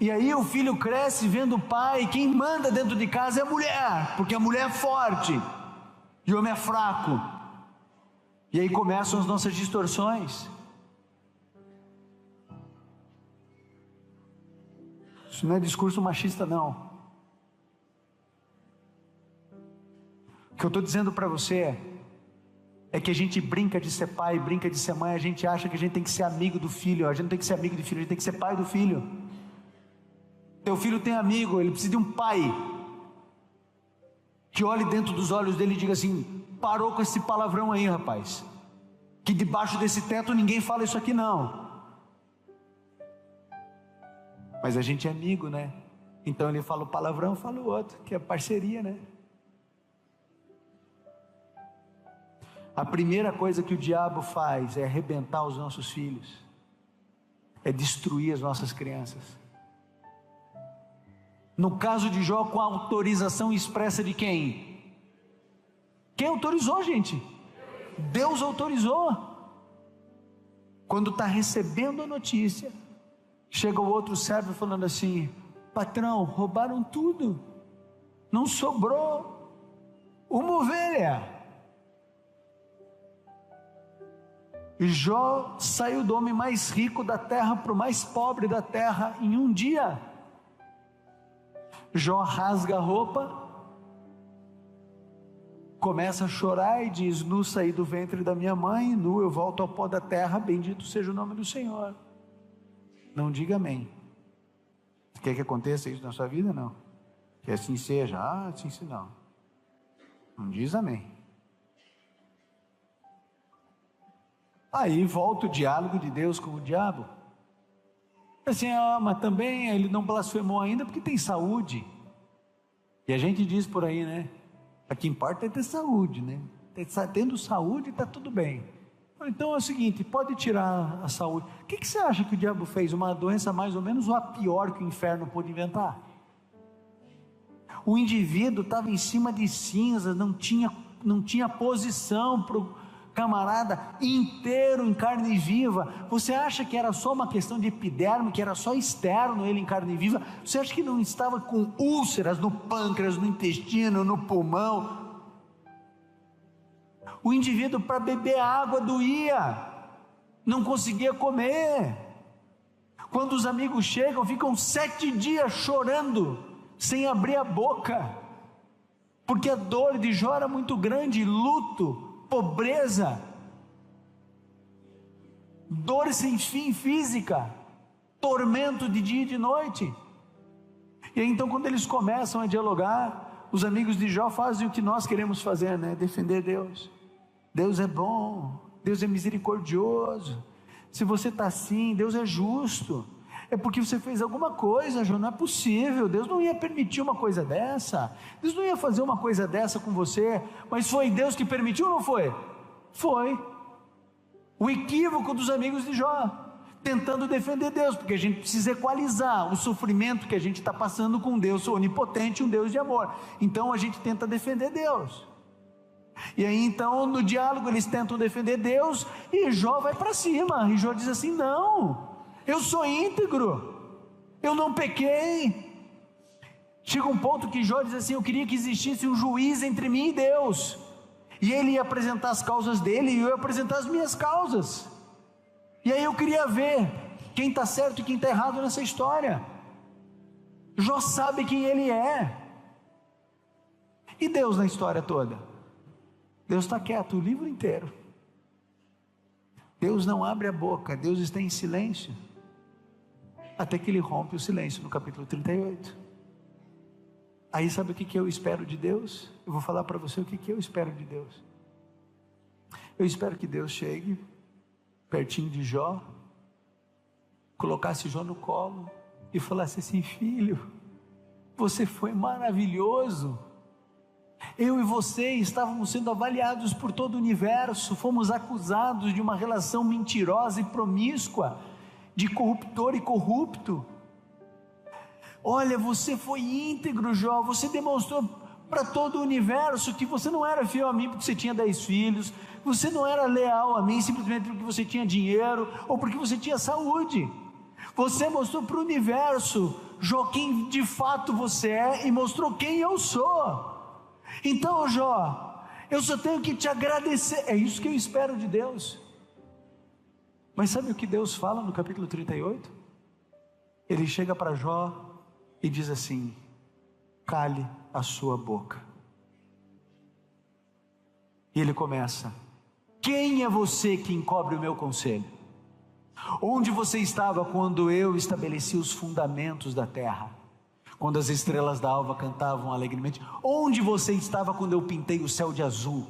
E aí o filho cresce vendo o pai, quem manda dentro de casa é a mulher, porque a mulher é forte e o homem é fraco. E aí começam as nossas distorções. Isso não é discurso machista, não. O que eu estou dizendo para você é que a gente brinca de ser pai, brinca de ser mãe, a gente acha que a gente tem que ser amigo do filho. A gente não tem que ser amigo do filho, a gente tem que ser pai do filho. Teu filho tem amigo, ele precisa de um pai que olhe dentro dos olhos dele e diga assim: parou com esse palavrão aí, rapaz, que debaixo desse teto ninguém fala isso aqui não. Mas a gente é amigo, né? Então ele fala o palavrão, fala o outro, que é parceria, né? A primeira coisa que o diabo faz é arrebentar os nossos filhos, é destruir as nossas crianças. No caso de Jó, com a autorização expressa de quem? Quem autorizou, gente? Deus autorizou. Quando está recebendo a notícia, chega o outro servo falando assim: patrão, roubaram tudo, não sobrou uma ovelha. E Jó saiu do homem mais rico da terra para o mais pobre da terra em um dia. Jó rasga a roupa, começa a chorar e diz: nu saí do ventre da minha mãe, nu eu volto ao pó da terra, bendito seja o nome do Senhor. Não diga amém. Quer que aconteça isso na sua vida? Não. Que assim seja? Assim se não. Não diz amém. Aí volta o diálogo de Deus com o diabo. Assim: mas também ele não blasfemou ainda porque tem saúde. E a gente diz por aí, né? O que importa é ter saúde, né? Tendo saúde está tudo bem. Então é o seguinte: pode tirar a saúde. O que você acha que o diabo fez? Uma doença mais ou menos ou a pior que o inferno pôde inventar? O indivíduo estava em cima de cinzas, não tinha posição para o camarada inteiro em carne viva. Você acha que era só uma questão de epiderme, que era só externo ele em carne viva? Você acha que não estava com úlceras no pâncreas, no intestino, no pulmão? O indivíduo, para beber água, doía, não conseguia comer. Quando os amigos chegam, ficam 7 dias chorando, sem abrir a boca, porque a dor de Jó era muito grande, luto, pobreza, dor sem fim física, tormento de dia e de noite. E aí, então, quando eles começam a dialogar, os amigos de Jó fazem o que nós queremos fazer, né? Defender Deus. Deus é bom, Deus é misericordioso. Se você está assim, Deus é justo. É porque você fez alguma coisa, Jó, não é possível. Deus não ia permitir uma coisa dessa. Deus não ia fazer uma coisa dessa com você. Mas foi Deus que permitiu ou não foi? Foi. O equívoco dos amigos de Jó, tentando defender Deus, porque a gente precisa equalizar o sofrimento que a gente está passando com um Deus onipotente, um Deus de amor. Então a gente tenta defender Deus. E aí então no diálogo eles tentam defender Deus, e Jó vai para cima, e Jó diz assim: não, eu sou íntegro, eu não pequei. Chega um ponto que Jó diz assim: eu queria que existisse um juiz entre mim e Deus, e ele ia apresentar as causas dele, e eu ia apresentar as minhas causas, e aí eu queria ver quem está certo e quem está errado nessa história. Jó sabe quem ele é. E Deus na história toda? Deus está quieto o livro inteiro. Deus não abre a boca, Deus está em silêncio, até que ele rompe o silêncio no capítulo 38. Aí sabe o que eu espero de Deus? Eu vou falar para você o que eu espero de Deus. Eu espero que Deus chegue pertinho de Jó, colocasse Jó no colo e falasse assim: filho, você foi maravilhoso. Eu e você estávamos sendo avaliados por todo o universo, fomos acusados de uma relação mentirosa e promíscua, de corruptor e corrupto. Olha, você foi íntegro, Jó, você demonstrou para todo o universo que você não era fiel a mim porque você tinha 10 filhos, você não era leal a mim simplesmente porque você tinha dinheiro ou porque você tinha saúde. Você mostrou para o universo, Jó, quem de fato você é, e mostrou quem eu sou. Então, Jó, eu só tenho que te agradecer. É isso que eu espero de Deus. Mas sabe o que Deus fala no capítulo 38? Ele chega para Jó e diz assim: cale a sua boca. E ele começa: quem é você que encobre o meu conselho? Onde você estava quando eu estabeleci os fundamentos da terra? Quando as estrelas da alva cantavam alegremente? Onde você estava quando eu pintei o céu de azul?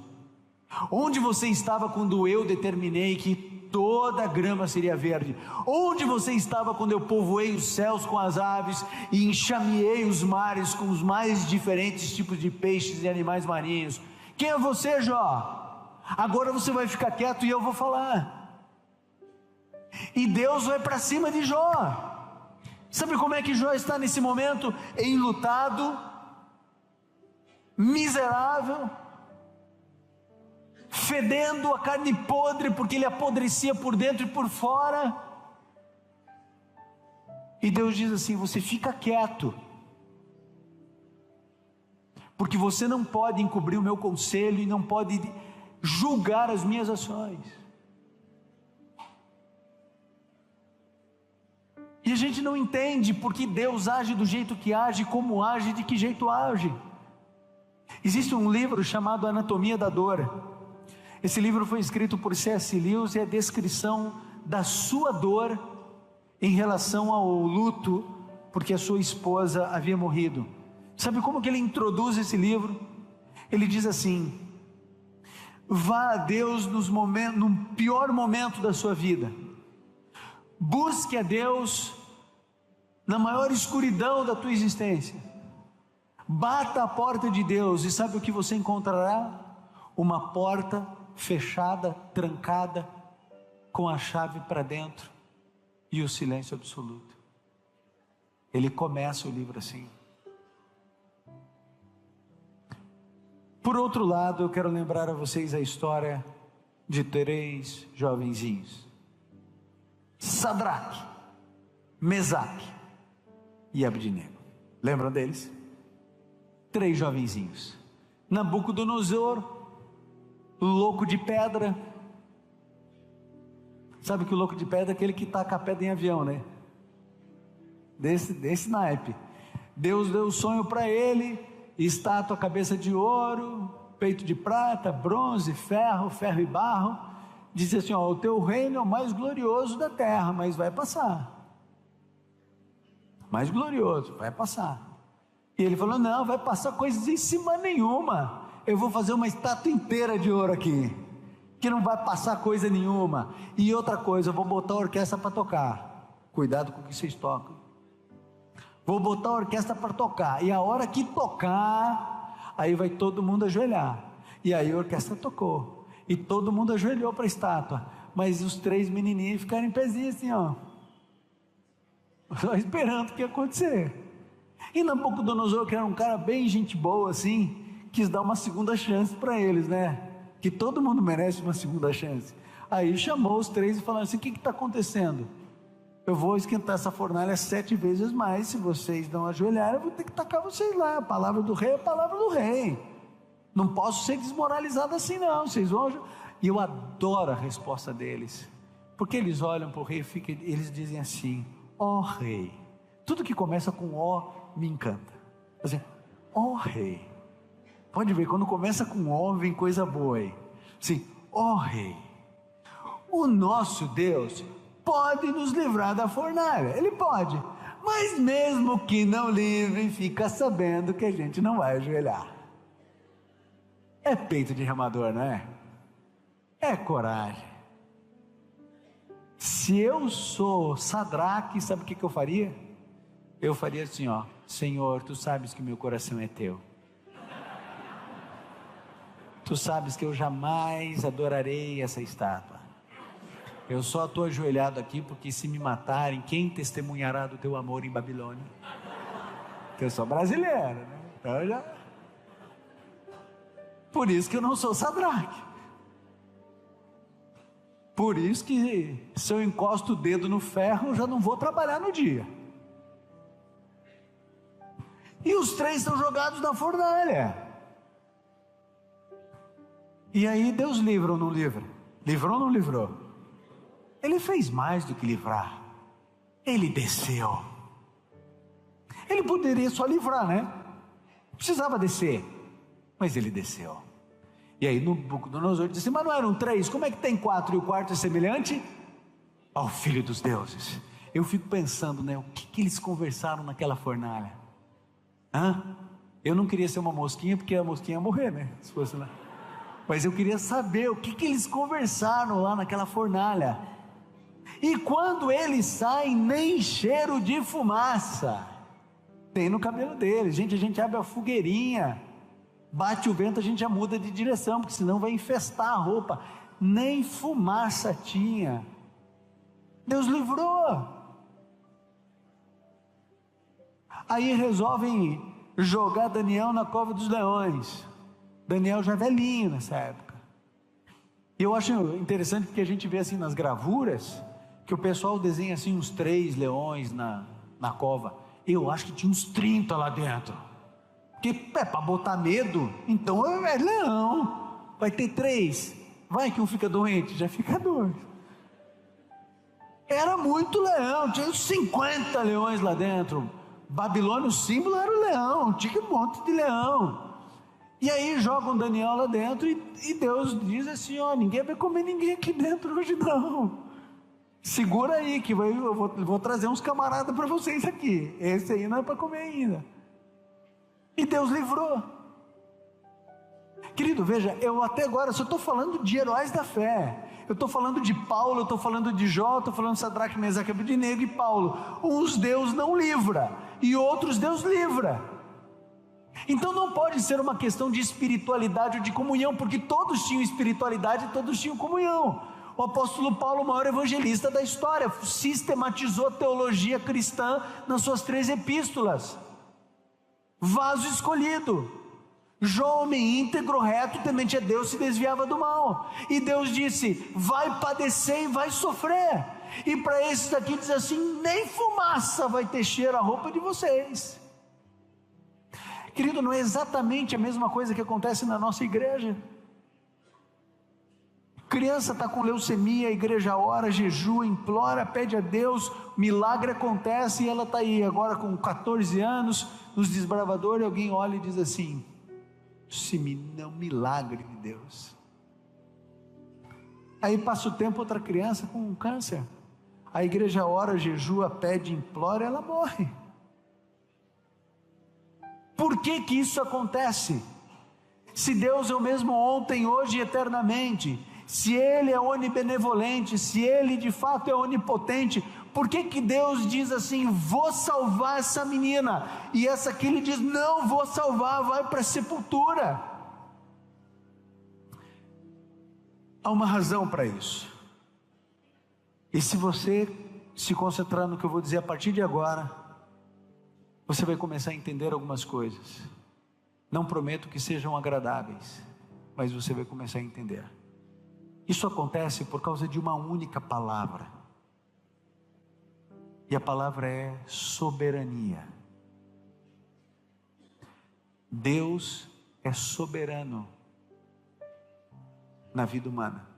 Onde você estava quando eu determinei que toda a grama seria verde? Onde você estava quando eu povoei os céus com as aves e enxameei os mares com os mais diferentes tipos de peixes e animais marinhos? Quem é você, Jó? Agora você vai ficar quieto e eu vou falar. E Deus vai para cima de Jó. Sabe como é que Jó está nesse momento? Enlutado, miserável, fedendo a carne podre, porque ele apodrecia por dentro e por fora. E Deus diz assim: você fica quieto, porque você não pode encobrir o meu conselho e não pode julgar as minhas ações. E a gente não entende porque Deus age do jeito que age, como age, de que jeito age. Existe um livro chamado Anatomia da Dor. Esse livro foi escrito por C.S. Lewis e é a descrição da sua dor em relação ao luto, porque a sua esposa havia morrido. Sabe como que ele introduz esse livro? Ele diz assim: vá a Deus no pior momento da sua vida. Busque a Deus na maior escuridão da tua existência. Bata a porta de Deus e sabe o que você encontrará? Uma porta fechada, trancada, com a chave para dentro e o silêncio absoluto. Ele começa o livro assim. Por outro lado, eu quero lembrar a vocês a história de 3 jovenzinhos: Sadraque, Mesaque e Abdenego. Lembram deles? 3 jovenzinhos. Nabucodonosor, louco de pedra. Sabe que o louco de pedra é aquele que taca a pedra em avião, né? Desse naipe. Deus deu o sonho para ele: estátua, cabeça de ouro, peito de prata, bronze, ferro e barro. Disse assim: ó, o teu reino é o mais glorioso da terra, mas vai passar. Mais glorioso, vai passar. E ele falou: não, vai passar coisas em cima nenhuma. Eu vou fazer uma estátua inteira de ouro aqui, que não vai passar coisa nenhuma. E outra coisa, eu vou botar a orquestra para tocar. Cuidado com o que vocês tocam. Vou botar a orquestra para tocar, e a hora que tocar, aí vai todo mundo ajoelhar. E aí a orquestra tocou, e todo mundo ajoelhou para a estátua, mas os 3 menininhos ficaram em pezinho assim, ó, só esperando o que ia acontecer. E Nabucodonosor, que era um cara bem gente boa assim, quis dar uma segunda chance para eles, né? Que todo mundo merece uma segunda chance. Aí chamou os 3 e falou assim: o que está acontecendo? Eu vou esquentar essa fornalha 7 vezes mais. Se vocês não ajoelharem, eu vou ter que tacar vocês lá. A palavra do rei é a palavra do rei. Não posso ser desmoralizado assim não. Vocês vão... E eu adoro a resposta deles, porque eles olham para o rei e eles dizem assim: ó rei. Tudo que começa com ó me encanta. Assim, ó rei. Pode ver, quando começa com ó, vem coisa boa aí. Assim, ó rei, o nosso Deus pode nos livrar da fornalha. Ele pode, mas mesmo que não livre, fica sabendo que a gente não vai ajoelhar. É peito de remador, não é? É coragem. Se eu sou Sadraque, sabe o que eu faria? Eu faria assim, ó: Senhor, tu sabes que meu coração é teu. Tu sabes que eu jamais adorarei essa estátua. Eu só estou ajoelhado aqui porque se me matarem, quem testemunhará do teu amor em Babilônia? Porque eu sou brasileiro, né? Então já... Por isso que eu não sou Sadraque. Por isso que se eu encosto o dedo no ferro, eu já não vou trabalhar no dia. E os 3 são jogados na fornalha. E aí Deus livra ou não livra? Livrou ou não livrou? Ele fez mais do que livrar. Ele desceu. Ele poderia só livrar, né? Não precisava descer, mas ele desceu. E aí Nabucodonosor disse: mas não eram 3, como é que tem 4 e o quarto é semelhante ao Filho dos deuses? Eu fico pensando, né? O que eles conversaram naquela fornalha? Eu não queria ser uma mosquinha, porque a mosquinha ia morrer, né? Se fosse lá. Mas eu queria saber o que eles conversaram lá naquela fornalha. E quando eles saem, nem cheiro de fumaça tem no cabelo deles. Gente, a gente abre a fogueirinha, bate o vento, a gente já muda de direção, porque senão vai infestar a roupa. Nem fumaça tinha. Deus livrou. Aí resolvem jogar Daniel na cova dos leões. Daniel já velhinho nessa época. E eu acho interessante porque a gente vê assim nas gravuras, que o pessoal desenha assim uns 3 leões na cova. Eu acho que tinha uns 30 lá dentro. Porque é para botar medo, então é leão. Vai ter 3. Vai que um fica doente, já fica 2. Era muito leão, tinha uns 50 leões lá dentro. Babilônia, o símbolo era o leão, tinha um monte de leão. E aí jogam Daniel lá dentro e Deus diz assim: ó, ninguém vai comer ninguém aqui dentro hoje não. Segura aí que eu vou trazer uns camaradas para vocês aqui. Esse aí não é para comer ainda. E Deus livrou. Querido, veja, eu até agora só estou falando de heróis da fé. Eu estou falando de Paulo, eu estou falando de Jó, estou falando de Sadraque, Mesaque, Abdenego e Paulo. Uns Deus não livra e outros Deus livra. Então não pode ser uma questão de espiritualidade ou de comunhão, porque todos tinham espiritualidade e todos tinham comunhão. O apóstolo Paulo, o maior evangelista da história, sistematizou a teologia cristã nas suas 3 epístolas. Vaso escolhido, Jó, homem íntegro, reto, temente a Deus, se desviava do mal. E Deus disse: vai padecer e vai sofrer. E para esses aqui diz assim: nem fumaça vai ter cheiro a roupa de vocês. Querido, não é exatamente a mesma coisa que acontece na nossa igreja? Criança está com leucemia, a igreja ora, jejua, implora, pede a Deus, milagre acontece, e ela está aí agora com 14 anos, nos desbravadores, alguém olha e diz assim: esse menino é um milagre de Deus. Aí passa o tempo, outra criança com câncer, a igreja ora, jejua, pede, implora, ela morre. Por que que isso acontece? Se Deus é o mesmo ontem, hoje e eternamente, se Ele é onibenevolente, se Ele de fato é onipotente, por que que Deus diz assim: vou salvar essa menina, e essa aqui Ele diz: não vou salvar, vai para a sepultura? Há uma razão para isso. E se você se concentrar no que eu vou dizer a partir de agora, você vai começar a entender algumas coisas. Não prometo que sejam agradáveis, mas você vai começar a entender. Isso acontece por causa de uma única palavra, e a palavra é soberania. Deus é soberano na vida humana,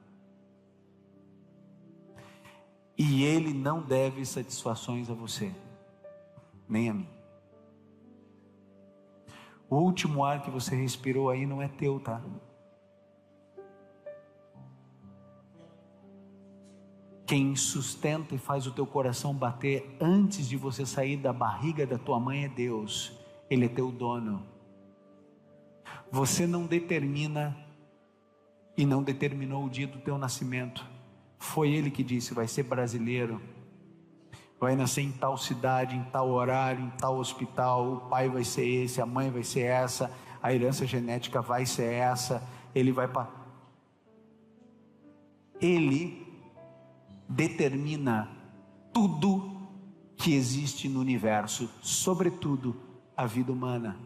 e Ele não deve satisfações a você, nem a mim. O último ar que você respirou aí não é teu, tá? Quem sustenta e faz o teu coração bater antes de você sair da barriga da tua mãe é Deus. Ele é teu dono. Você não determina e não determinou o dia do teu nascimento. Foi Ele que disse: vai ser brasileiro, vai nascer em tal cidade, em tal horário, em tal hospital, o pai vai ser esse, a mãe vai ser essa, a herança genética vai ser essa. Ele vai para... Ele determina tudo que existe no universo, sobretudo a vida humana.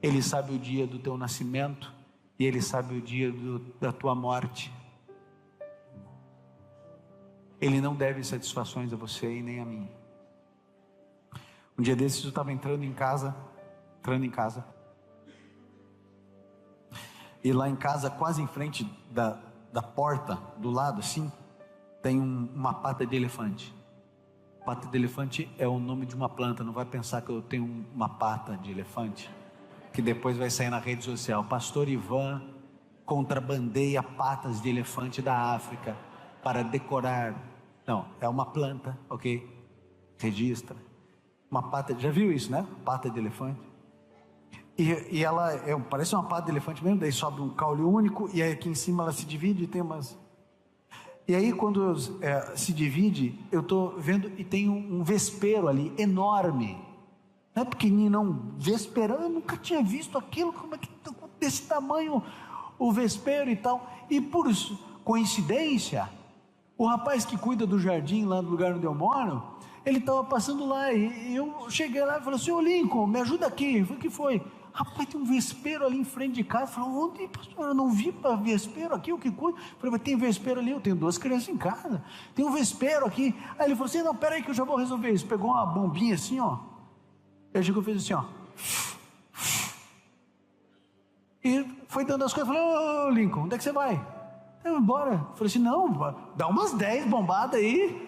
Ele sabe o dia do teu nascimento e Ele sabe o dia da tua morte. Ele não deve satisfações a você e nem a mim. Um dia desses eu estava entrando em casa, e lá em casa, quase em frente da porta, do lado assim, tem uma pata de elefante. Pata de elefante é o nome de uma planta. Não vai pensar que eu tenho uma pata de elefante, que depois vai sair na rede social: pastor Ivan contrabandeia patas de elefante da África para decorar. Não, é uma planta, ok? Registra. Uma pata, já viu isso, né? Pata de elefante. E ela parece uma pata de elefante mesmo, daí sobe um caule único, e aí aqui em cima ela se divide e tem umas... E aí quando se divide, eu estou vendo e tem um vespeiro ali, enorme. Não é pequenininho não, vespeirão, eu nunca tinha visto aquilo, como é que desse tamanho o vespeiro e tal. E por coincidência, o rapaz que cuida do jardim lá do lugar onde eu moro, ele estava passando lá, e eu cheguei lá e falei: senhor Lincoln, me ajuda aqui. Eu falei: o que foi? Rapaz, tem um vespeiro ali em frente de casa. Eu falei: onde, pastor? Eu não vi para vespeiro aqui, o que cuida? Eu falei: mas tem vespeiro ali, eu tenho 2 crianças em casa, tem um vespeiro aqui. Aí ele falou assim: não, peraí que eu já vou resolver isso. Pegou uma bombinha assim, ó, e chegou e fez assim, ó, e foi dando as coisas. Eu falei: ô Lincoln, onde é que você vai? Eu vou embora. Eu falei assim: não, dá umas 10 bombadas aí.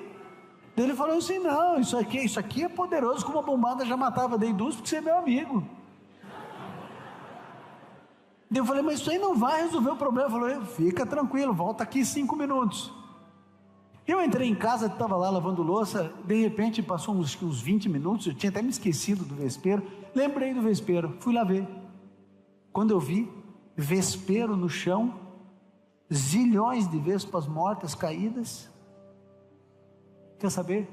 Daí ele falou assim: não, isso aqui é poderoso, como uma bombada já matava. Dei 2 porque você é meu amigo. Daí eu falei: mas isso aí não vai resolver o problema. Ele falou: fica tranquilo, volta aqui 5 minutos. Eu entrei em casa, estava lá lavando louça, de repente passou uns 20 minutos, eu tinha até me esquecido do vespeiro, lembrei do vespeiro, fui lá ver. Quando eu vi, vespeiro no chão, zilhões de vespas mortas, caídas. Quer saber?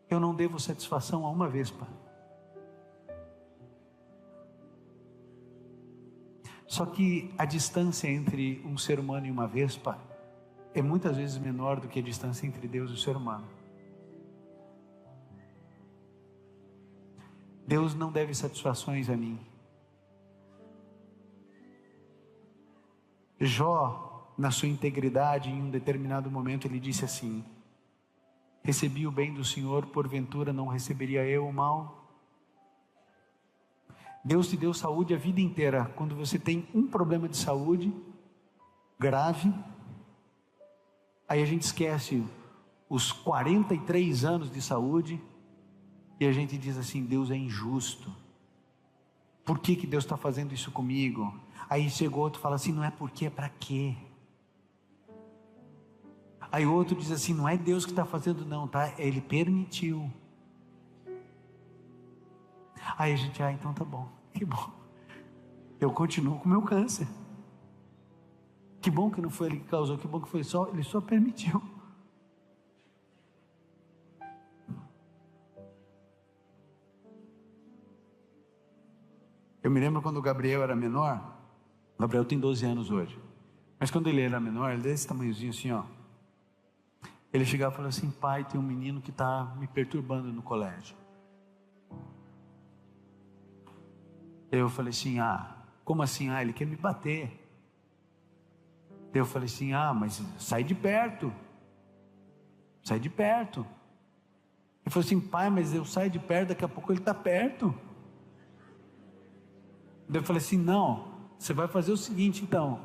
Eu não devo satisfação a uma vespa. Só que a distância entre um ser humano e uma vespa é muitas vezes menor do que a distância entre Deus e o ser humano. Deus não deve satisfações a mim. Jó, na sua integridade, em um determinado momento, ele disse assim: recebi o bem do Senhor, porventura não receberia eu o mal? Deus te deu saúde a vida inteira. Quando você tem um problema de saúde grave, aí a gente esquece os 43 anos de saúde e a gente diz assim: Deus é injusto. Por que Deus está fazendo isso comigo? Aí chegou outro e fala assim: não é porque, é para quê? Aí outro diz assim: não é Deus que está fazendo, não, tá? Ele permitiu. Aí a gente, então tá bom, que bom. Eu continuo com o meu câncer. Que bom que não foi ele que causou, que bom que foi ele só permitiu. Eu me lembro quando o Gabriel era menor. O Gabriel tem 12 anos hoje. Mas quando ele era menor, ele desse tamanhozinho assim, ó. Ele chegava e falava assim: pai, tem um menino que está me perturbando no colégio. Eu falei assim: como assim? Ele quer me bater. Eu falei assim: mas sai de perto. Sai de perto. Ele falou assim: pai, mas eu saio de perto, daqui a pouco ele está perto. Eu falei assim: não, você vai fazer o seguinte então.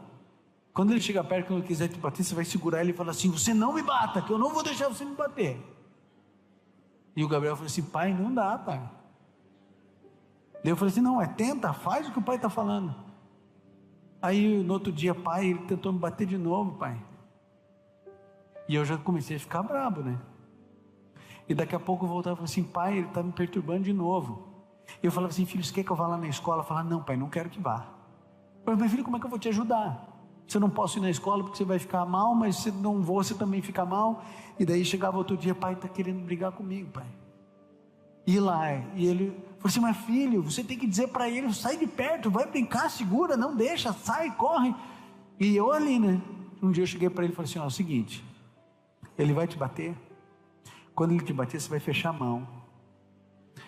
Quando ele chegar perto, quando ele quiser te bater, você vai segurar ele e falar assim: você não me bata, que eu não vou deixar você me bater. E o Gabriel falou assim: pai, não dá, pai. Daí eu falei assim: não, tenta, faz o que o pai está falando. Aí no outro dia, pai, ele tentou me bater de novo, pai. E eu já comecei a ficar brabo, né? E daqui a pouco eu voltava e falava assim: pai, ele está me perturbando de novo. E eu falava assim: filho, você quer que eu vá lá na escola? Eu falava: não, pai, não quero que vá. Eu falei: meu filho, como é que eu vou te ajudar? Você não posso ir na escola porque você vai ficar mal, mas se não vou, você também fica mal. E daí chegava outro dia: pai, está querendo brigar comigo, pai. E lá, e ele falou assim: mas filho, você tem que dizer para ele: sai de perto, vai brincar, segura, não deixa, sai, corre. E eu ali, né? Um dia eu cheguei para ele e falei assim: é o seguinte, ele vai te bater. Quando ele te bater, você vai fechar a mão,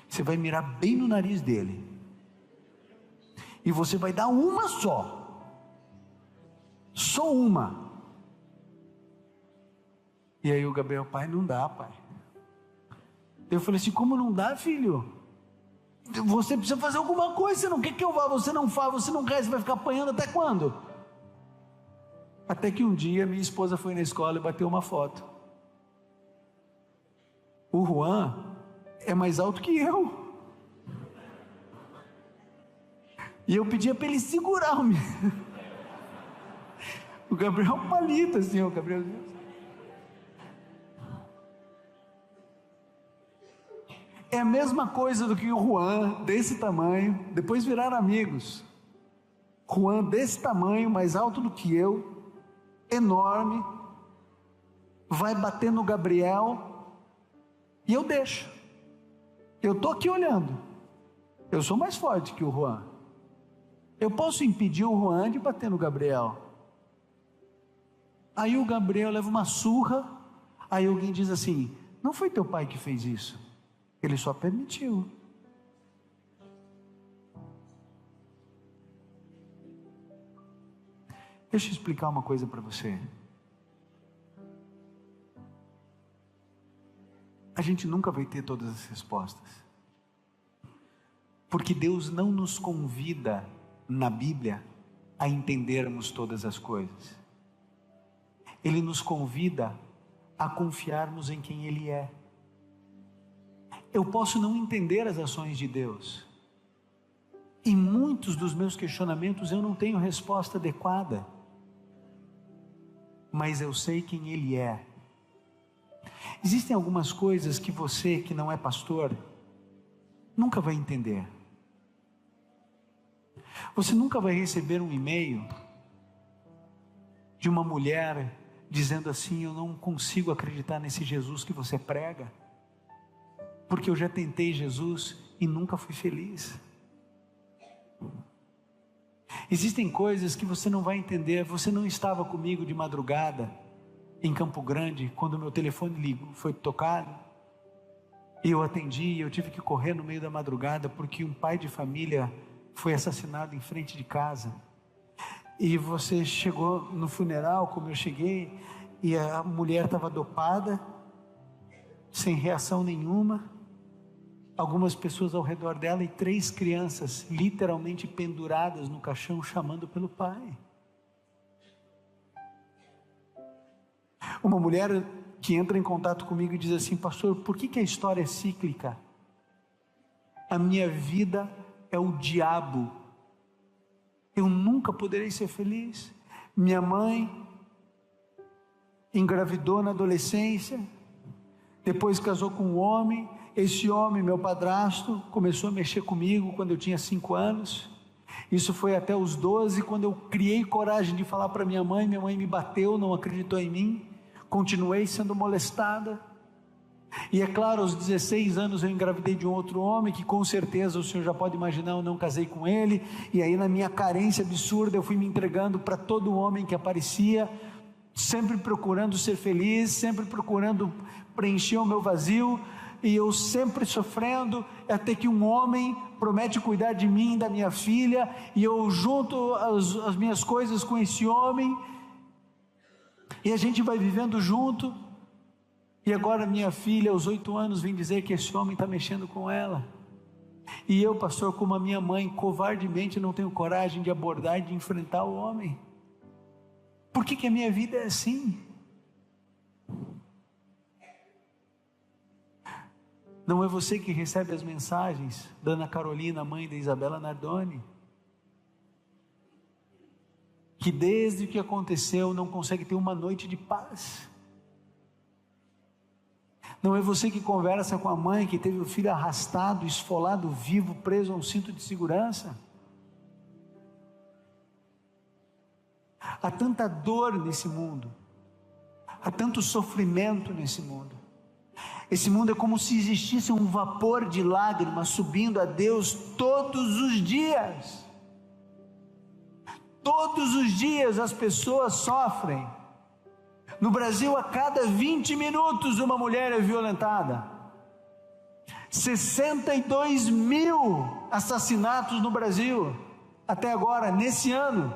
você vai mirar bem no nariz dele, e você vai dar uma só uma. E aí o Gabriel: pai, não dá, pai. Eu falei assim: como não dá, filho? Você precisa fazer alguma coisa. Você não quer que eu vá, você não faz, você não quer, você vai ficar apanhando até quando? Até que um dia minha esposa foi na escola e bateu uma foto. O Juan é mais alto que eu. E eu pedia para ele segurar o menino. O Gabriel palito assim, o Gabriel. É a mesma coisa do que o Juan, desse tamanho, depois viraram amigos. Juan desse tamanho, mais alto do que eu, enorme, vai bater no Gabriel, e eu deixo. Eu estou aqui olhando. Eu sou mais forte que o Juan. Eu posso impedir o Juan de bater no Gabriel. Aí o Gabriel leva uma surra, aí alguém diz assim: não foi teu pai que fez isso, ele só permitiu. Deixa eu explicar uma coisa para você. A gente nunca vai ter todas as respostas, porque Deus não nos convida na Bíblia a entendermos todas as coisas. Ele nos convida a confiarmos em quem Ele é. Eu posso não entender as ações de Deus, e muitos dos meus questionamentos eu não tenho resposta adequada, mas eu sei quem Ele é. Existem algumas coisas que você, que não é pastor, nunca vai entender. Você nunca vai receber um e-mail de uma mulher dizendo assim: eu não consigo acreditar nesse Jesus que você prega, porque eu já tentei Jesus e nunca fui feliz. Existem coisas que você não vai entender. Você não estava comigo de madrugada em Campo Grande quando meu telefone foi tocado, E eu atendi, eu tive que correr no meio da madrugada, porque um pai de família foi assassinado em frente de casa. E você chegou no funeral, como eu cheguei, e a mulher estava dopada, sem reação nenhuma, algumas pessoas ao redor dela e 3 crianças literalmente penduradas no caixão, chamando pelo pai. Uma mulher que entra em contato comigo e diz assim: pastor, por que a história é cíclica? A minha vida é o diabo, eu nunca poderei ser feliz. Minha mãe engravidou na adolescência, depois casou com um homem, esse homem, meu padrasto, começou a mexer comigo quando eu tinha 5 anos, isso foi até os 12, quando eu criei coragem de falar para minha mãe me bateu, não acreditou em mim, continuei sendo molestada, e é claro, aos 16 anos eu engravidei de um outro homem, que com certeza o senhor já pode imaginar, eu não casei com ele, e aí na minha carência absurda, eu fui me entregando para todo homem que aparecia, sempre procurando ser feliz, sempre procurando preencher o meu vazio, e eu sempre sofrendo, até que um homem promete cuidar de mim, da minha filha, e eu junto as minhas coisas com esse homem, e a gente vai vivendo junto, e agora minha filha aos 8 anos vem dizer que esse homem está mexendo com ela, e eu, pastor, como a minha mãe, covardemente não tenho coragem de abordar e de enfrentar o homem. Por que a minha vida é assim? Não é você que recebe as mensagens da Ana Carolina, mãe da Isabela Nardoni, que desde o que aconteceu não consegue ter uma noite de paz. Não é você que conversa com a mãe que teve o filho arrastado, esfolado vivo, preso a um cinto de segurança. Há tanta dor nesse mundo, há tanto sofrimento nesse mundo. Esse mundo é como se existisse um vapor de lágrimas subindo a Deus todos os dias. Todos os dias as pessoas sofrem. No Brasil, a cada 20 minutos uma mulher é violentada. 62 mil assassinatos no Brasil, até agora, nesse ano.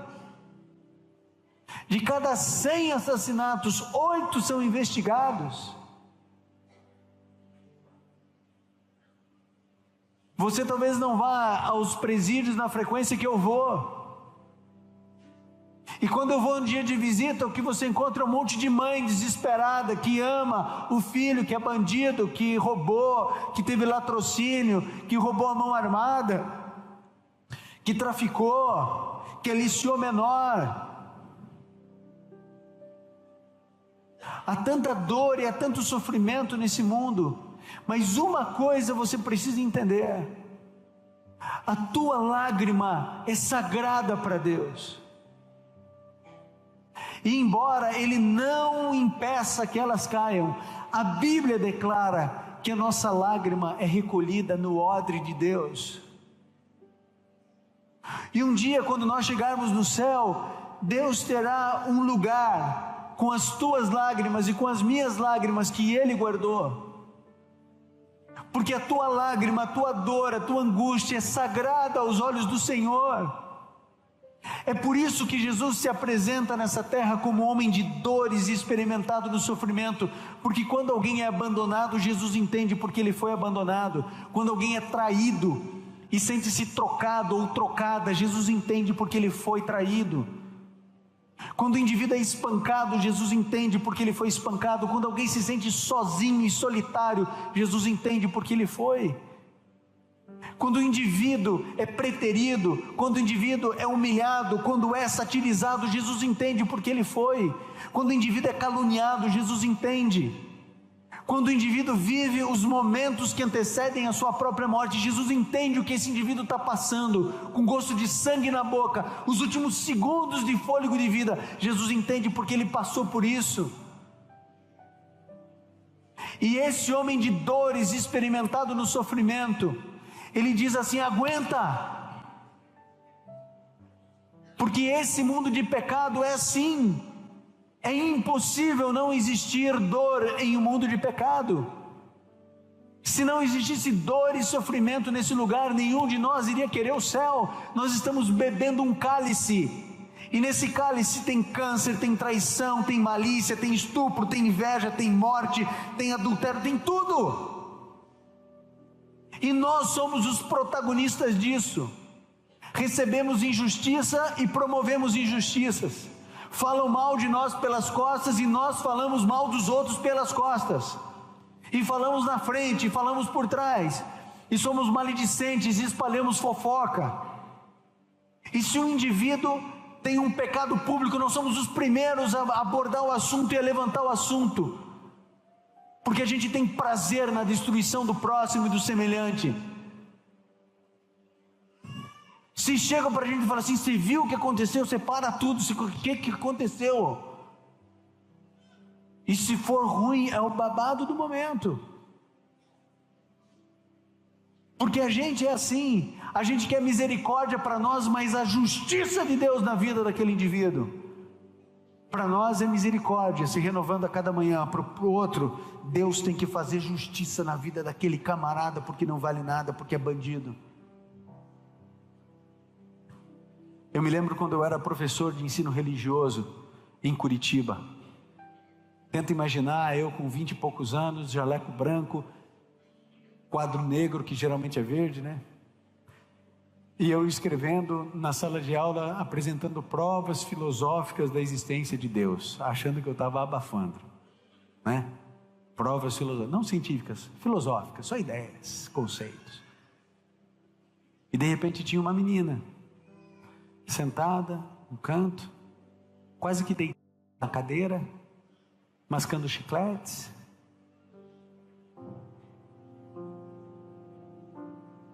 De cada 100 assassinatos, 8 são investigados. Você talvez não vá aos presídios na frequência que eu vou. E quando eu vou no dia de visita, o que você encontra é um monte de mãe desesperada, que ama o filho, que é bandido, que roubou, que teve latrocínio, que roubou a mão armada, que traficou, que aliciou menor. Há tanta dor e há tanto sofrimento nesse mundo, mas uma coisa você precisa entender: a tua lágrima é sagrada para Deus. E embora Ele não impeça que elas caiam, a Bíblia declara que a nossa lágrima é recolhida no odre de Deus. E um dia, quando nós chegarmos no céu, Deus terá um lugar com as tuas lágrimas e com as minhas lágrimas que Ele guardou. Porque a tua lágrima, a tua dor, a tua angústia é sagrada aos olhos do Senhor. É por isso que Jesus se apresenta nessa terra como homem de dores e experimentado no sofrimento, porque quando alguém é abandonado, Jesus entende porque ele foi abandonado. Quando alguém é traído e sente-se trocado ou trocada, Jesus entende porque ele foi traído. Quando o indivíduo é espancado, Jesus entende porque ele foi espancado. Quando alguém se sente sozinho e solitário, Jesus entende porque ele foi. Quando o indivíduo é preterido, quando o indivíduo é humilhado, quando é satirizado, Jesus entende porque ele foi. Quando o indivíduo é caluniado, Jesus entende. Quando o indivíduo vive os momentos que antecedem a sua própria morte, Jesus entende o que esse indivíduo está passando, com gosto de sangue na boca, os últimos segundos de fôlego de vida, Jesus entende porque ele passou por isso. E esse homem de dores, experimentado no sofrimento, ele diz assim: aguenta, porque esse mundo de pecado é assim. É impossível não existir dor em um mundo de pecado. Se não existisse dor e sofrimento nesse lugar, nenhum de nós iria querer o céu. Nós estamos bebendo um cálice, e nesse cálice tem câncer, tem traição, tem malícia, tem estupro, tem inveja, tem morte, tem adultério, tem tudo. E nós somos os protagonistas disso. Recebemos injustiça e promovemos injustiças. Falam mal de nós pelas costas e nós falamos mal dos outros pelas costas. E falamos na frente, e falamos por trás, e somos maledicentes, e espalhamos fofoca. E se um indivíduo tem um pecado público, nós somos os primeiros a abordar o assunto e a levantar o assunto, porque a gente tem prazer na destruição do próximo e do semelhante. Se chegam para a gente e falam assim: você viu o que aconteceu? Você para tudo, o que aconteceu? E se for ruim, é o babado do momento. Porque a gente é assim, a gente quer misericórdia para nós, mas a justiça de Deus na vida daquele indivíduo, para nós é misericórdia, se renovando a cada manhã. Para o outro, Deus tem que fazer justiça na vida daquele camarada, porque não vale nada, porque é bandido. Eu me lembro quando eu era professor de ensino religioso em Curitiba. Tenta imaginar eu com 20 e poucos anos, jaleco branco, quadro negro, que geralmente é verde, né? E eu escrevendo na sala de aula, apresentando provas filosóficas da existência de Deus, achando que eu estava abafando, né? Provas filosóficas, não científicas, filosóficas, só ideias, conceitos. E de repente tinha uma menina, sentada no canto, quase que deitada na cadeira, mascando chicletes,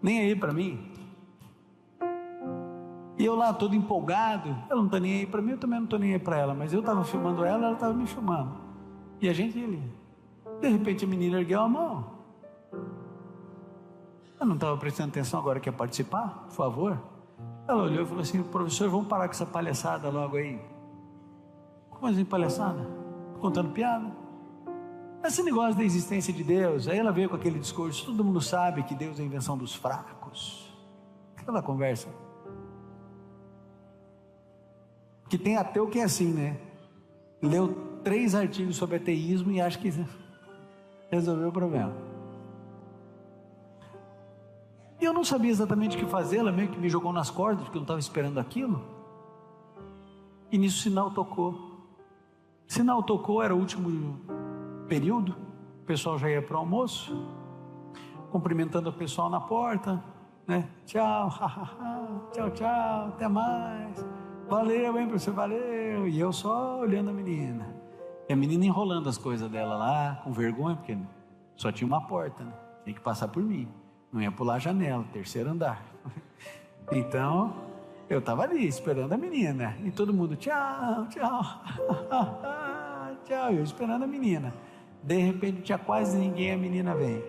nem aí para mim. E eu lá todo empolgado, ela não está nem aí para mim, eu também não estou nem aí para ela, mas eu estava filmando ela, ela estava me filmando, e a gente ali, de repente a menina ergueu a mão. Eu não estava prestando atenção, agora quer participar, por favor? Ela olhou e falou assim: professor, vamos parar com essa palhaçada logo aí. Como assim palhaçada? Contando piada. Esse negócio da existência de Deus. Aí ela veio com aquele discurso: todo mundo sabe que Deus é a invenção dos fracos. Aquela conversa que tem ateu que é assim, né? Leu 3 artigos sobre ateísmo e acha que resolveu o problema. E eu não sabia exatamente o que fazer. Ela meio que me jogou nas cordas, porque eu não estava esperando aquilo. E nisso o sinal tocou. Sinal tocou, era o último período, o pessoal já ia para o almoço, cumprimentando o pessoal na porta, né? Tchau, tchau, tchau, até mais, valeu, hein, professor, valeu. E eu só olhando a menina, e a menina enrolando as coisas dela lá, com vergonha, porque só tinha uma porta, né? Tinha que passar por mim, não ia pular a janela, 3º andar. Então eu estava ali esperando a menina, e todo mundo tchau, tchau, tchau, eu esperando a menina. De repente não tinha quase ninguém, a menina vem,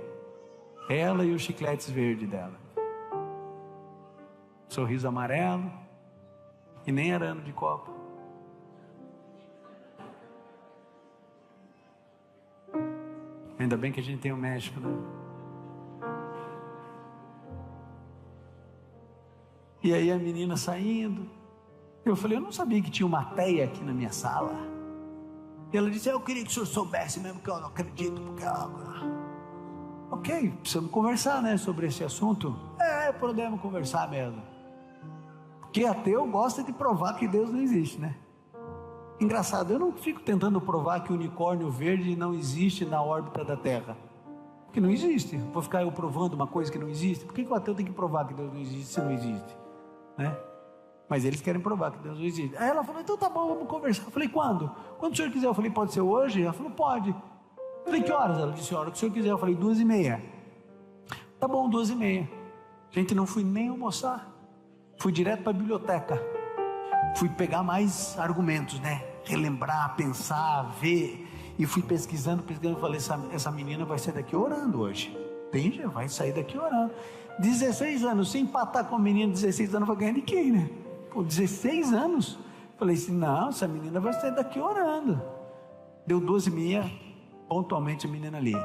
ela e os chicletes verdes dela, sorriso amarelo, e nem era ano de Copa. Ainda bem que a gente tem o México, né? E aí a menina saindo, eu falei: eu não sabia que tinha uma teia aqui na minha sala. E ela disse: eu queria que o senhor soubesse mesmo, que eu não acredito, porque ok, precisamos conversar, né, sobre esse assunto. Podemos conversar mesmo, porque ateu gosta de provar que Deus não existe, né? Engraçado, eu não fico tentando provar que o unicórnio verde não existe na órbita da Terra, porque não existe. Vou ficar eu provando uma coisa que não existe. Por que o ateu tem que provar que Deus não existe se não existe, né? Mas eles querem provar que Deus não existe. Aí ela falou: então tá bom, vamos conversar. Eu falei: quando? Quando o senhor quiser. Eu falei: pode ser hoje? Ela falou: pode. Eu falei: que horas? Ela disse: a hora que o senhor quiser. Eu falei: 2h30. Tá bom, 2h30. Gente, não fui nem almoçar, fui direto para a biblioteca, fui pegar mais argumentos, né? Relembrar, pensar, ver, e fui pesquisando, falei: essa menina vai sair daqui orando hoje, entende? Vai sair daqui orando. 16 anos, se empatar com a menina de 16 anos, vai ganhar de quem, né? Pô, 16 anos, falei assim: não, essa menina vai sair daqui orando. Deu 2h30, pontualmente a menina ali,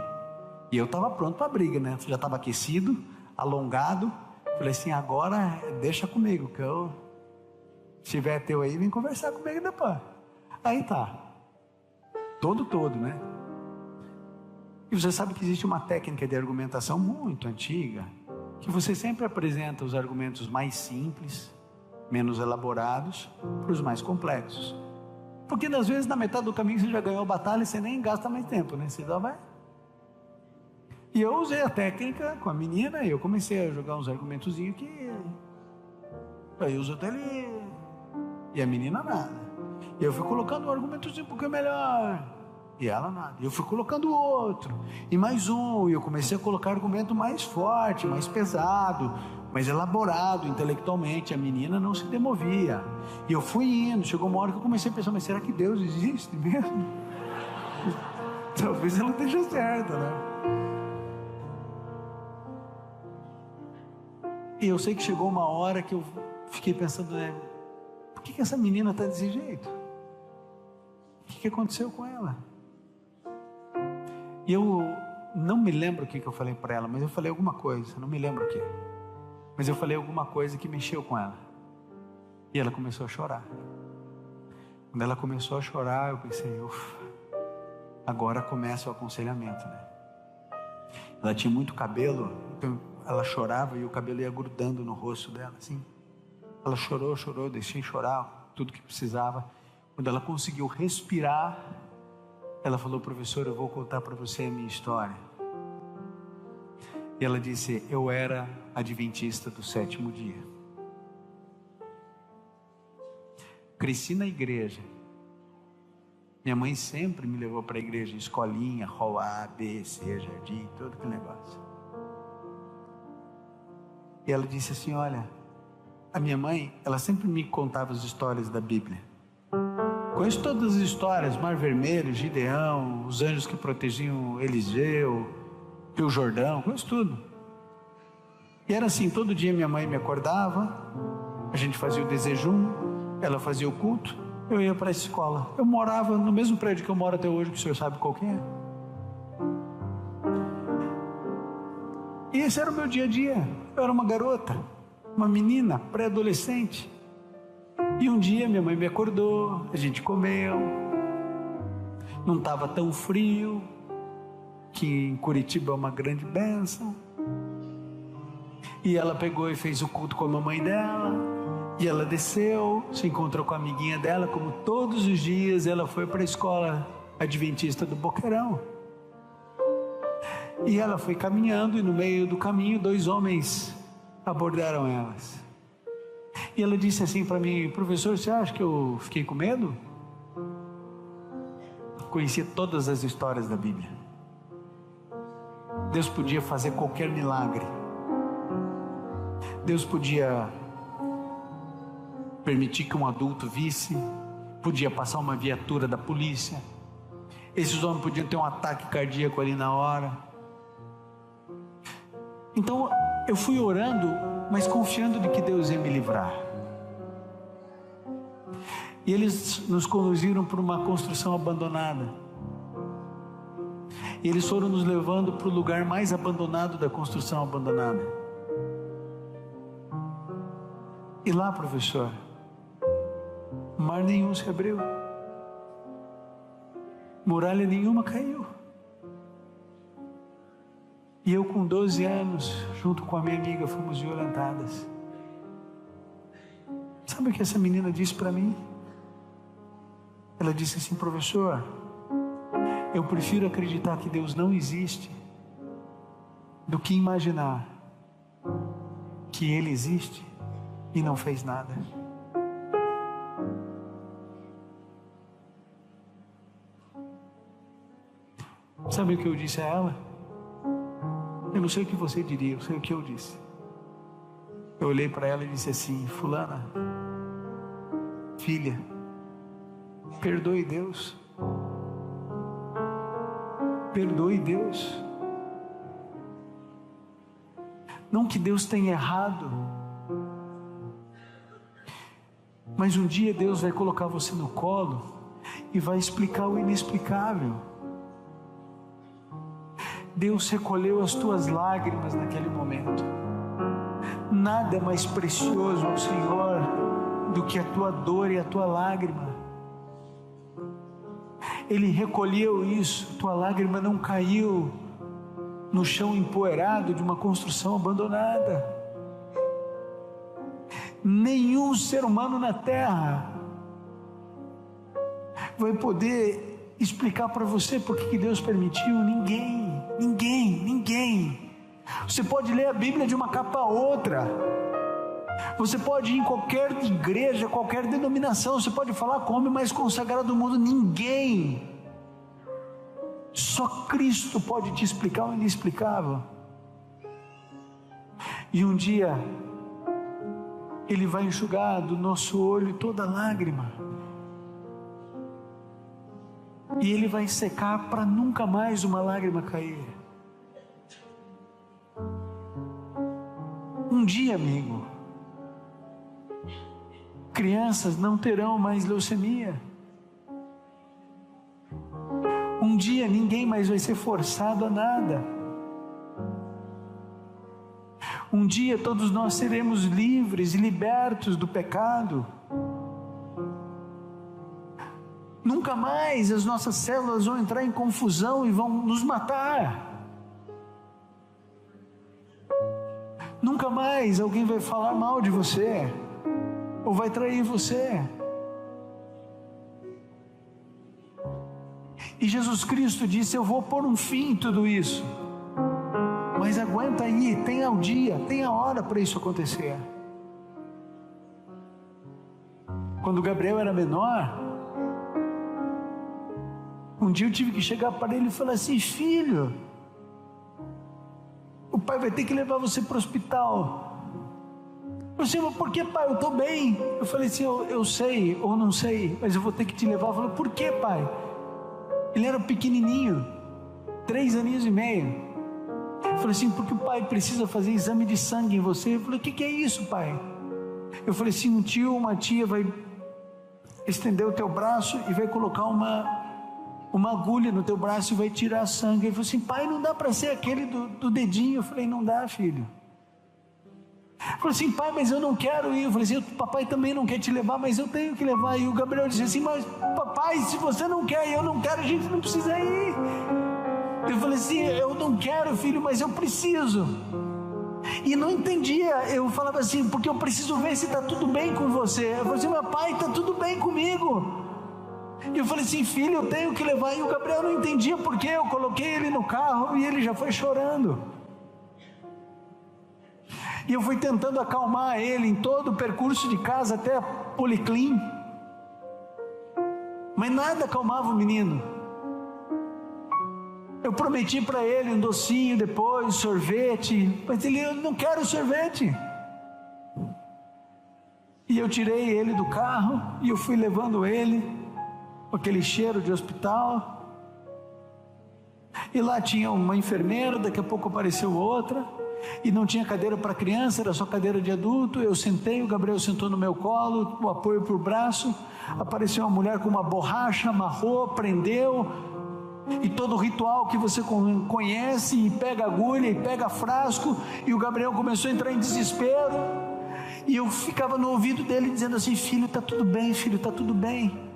E eu estava pronto para a briga, né? Já estava aquecido, alongado. Falei assim, agora deixa comigo, que eu, se tiver teu aí, vem conversar comigo depois. Aí tá, todo, né? E você sabe que existe uma técnica de argumentação muito antiga, que você sempre apresenta os argumentos mais simples, menos elaborados, para os mais complexos. Porque às vezes na metade do caminho você já ganhou a batalha e você nem gasta mais tempo, né? Você já vai. E eu usei a técnica com a menina e eu comecei a jogar uns argumentozinhos aqui. Aí eu uso até ali. E a menina nada. E eu fui colocando um argumentozinho um pouquinho melhor. E ela nada. E eu fui colocando outro. E mais um. E eu comecei a colocar argumento mais forte, mais pesado, mais elaborado intelectualmente. A menina não se demovia. E eu fui indo. Chegou uma hora que eu comecei a pensar, mas será que Deus existe mesmo? Talvez ela esteja certa, né? E eu sei que chegou uma hora que eu fiquei pensando, né? Por que essa menina está desse jeito? O que aconteceu com ela? E eu não me lembro o que eu falei para ela, mas eu falei alguma coisa, não me lembro o que. Mas eu falei alguma coisa que mexeu com ela. E ela começou a chorar. Quando ela começou a chorar, eu pensei, ufa, agora começa o aconselhamento, né? Ela tinha muito cabelo, então ela chorava e o cabelo ia grudando no rosto dela, assim. Ela chorou, deixei chorar, tudo que precisava. Quando ela conseguiu respirar, ela falou, professor, eu vou contar para você a minha história. E ela disse, eu era adventista do 7º dia. Cresci na igreja. Minha mãe sempre me levou para a igreja, escolinha, rol A, B, C, jardim, todo aquele negócio. E ela disse assim, olha, a minha mãe, ela sempre me contava as histórias da Bíblia. Conheço todas as histórias, Mar Vermelho, Gideão, os anjos que protegiam Eliseu, Rio Jordão, conheço tudo. E era assim, todo dia minha mãe me acordava, a gente fazia o desejum, ela fazia o culto, eu ia para a escola. Eu morava no mesmo prédio que eu moro até hoje, que o senhor sabe qual que é. E esse era o meu dia a dia. Eu era uma garota, uma menina, pré-adolescente. E um dia minha mãe me acordou, a gente comeu, não estava tão frio, que em Curitiba é uma grande bênção. E ela pegou e fez o culto com a mamãe dela, e ela desceu, se encontrou com a amiguinha dela, como todos os dias ela foi para a escola adventista do Boqueirão. E ela foi caminhando e no meio do caminho 2 homens abordaram elas. E ela disse assim para mim, professor, você acha que eu fiquei com medo? Conhecia todas as histórias da Bíblia. Deus podia fazer qualquer milagre. Deus podia permitir que um adulto visse, podia passar uma viatura da polícia. Esses homens podiam ter um ataque cardíaco ali na hora. Então eu fui orando, mas confiando de que Deus ia me livrar. E eles nos conduziram para uma construção abandonada. E eles foram nos levando para o lugar mais abandonado da construção abandonada. E lá, professor, mar nenhum se abriu, muralha nenhuma caiu. E eu com 12 anos, junto com a minha amiga, fomos violentadas. Sabe o que essa menina disse para mim? Ela disse assim, professor, eu prefiro acreditar que Deus não existe do que imaginar que Ele existe e não fez nada. Sabe o que eu disse a ela? Eu não sei o que você diria, eu sei o que eu disse. Eu olhei para ela e disse assim, fulana, filha, perdoe Deus. Perdoe Deus. Não que Deus tenha errado, mas um dia Deus vai colocar você no colo e vai explicar o inexplicável. Deus recolheu as tuas lágrimas naquele momento. Nada é mais precioso ao Senhor do que a tua dor e a tua lágrima. Ele recolheu isso, tua lágrima não caiu no chão empoeirado de uma construção abandonada. Nenhum ser humano na terra vai poder explicar para você por que Deus permitiu. Ninguém. Você pode ler a Bíblia de uma capa a outra, você pode ir em qualquer igreja, qualquer denominação, você pode falar com o homem mais consagrado do mundo, ninguém, só Cristo pode te explicar o inexplicável. E um dia Ele vai enxugar do nosso olho toda lágrima, e Ele vai secar para nunca mais uma lágrima cair. Um dia, amigo, crianças não terão mais leucemia. Um dia ninguém mais vai ser forçado a nada. Um dia todos nós seremos livres e libertos do pecado. Nunca mais as nossas células vão entrar em confusão e vão nos matar. Nunca mais alguém vai falar mal de você ou vai trair você. E Jesus Cristo disse: eu vou pôr um fim em tudo isso, mas aguenta aí, tenha o dia, tenha a hora para isso acontecer. Quando Gabriel era menor, um dia eu tive que chegar para ele e falar assim: filho, o pai vai ter que levar você para o hospital. Eu disse: mas por que, pai? Eu estou bem. Eu falei assim: eu sei ou não sei, mas eu vou ter que te levar. Eu falei: por que, pai? Ele era pequenininho, 3 aninhos e meio. Eu falei assim: porque o pai precisa fazer exame de sangue em você. Eu falei: o que é isso, pai? Eu falei assim: um tio ou uma tia vai estender o teu braço e vai colocar uma agulha no teu braço e vai tirar sangue. Ele falou assim: pai, não dá para ser aquele do dedinho. Eu falei: não dá, filho. Ele falou assim: pai, mas eu não quero ir. Eu falei assim: papai também não quer te levar, mas eu tenho que levar. E o Gabriel disse assim: mas papai, se você não quer e eu não quero, a gente não precisa ir. Eu falei assim: eu não quero, filho, mas eu preciso. E não entendia. Eu falava assim: porque eu preciso ver se está tudo bem com você. Eu falei assim: meu pai, está tudo bem comigo. E eu falei assim: filho, eu tenho que levar. E o Gabriel não entendia porque eu coloquei ele no carro e ele já foi chorando. E eu fui tentando acalmar ele em todo o percurso de casa até a Policlin, mas nada acalmava o menino. Eu prometi para ele um docinho depois, sorvete, mas ele: eu não quero sorvete. E eu tirei ele do carro e eu fui levando ele com aquele cheiro de hospital. E lá tinha uma enfermeira, daqui a pouco apareceu outra, e não tinha cadeira para criança, era só cadeira de adulto. Eu sentei, o Gabriel sentou no meu colo, o apoio por braço. Apareceu uma mulher com uma borracha, amarrou, prendeu, e todo o ritual que você conhece, e pega agulha, e pega frasco. E o Gabriel começou a entrar em desespero, e eu ficava no ouvido dele dizendo assim: filho, está tudo bem, filho, está tudo bem.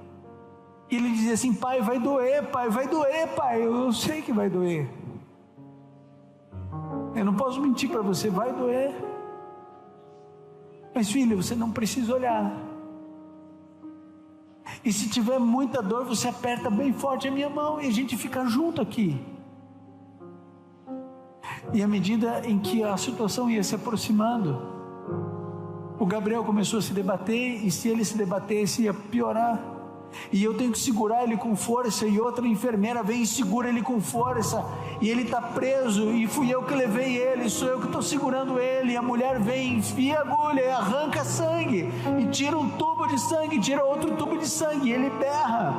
E ele dizia assim: pai, vai doer, pai, vai doer, pai. Eu sei que vai doer, eu não posso mentir para você, vai doer. Mas filho, você não precisa olhar. E se tiver muita dor, você aperta bem forte a minha mão e a gente fica junto aqui. E à medida em que a situação ia se aproximando, o Gabriel começou a se debater, e se ele se debatesse ia piorar. E eu tenho que segurar ele com força, e outra enfermeira vem e segura ele com força, e ele está preso, e fui eu que levei ele, sou eu que estou segurando ele. E a mulher vem, enfia a agulha e arranca sangue, e tira um tubo de sangue, tira outro tubo de sangue, e ele berra,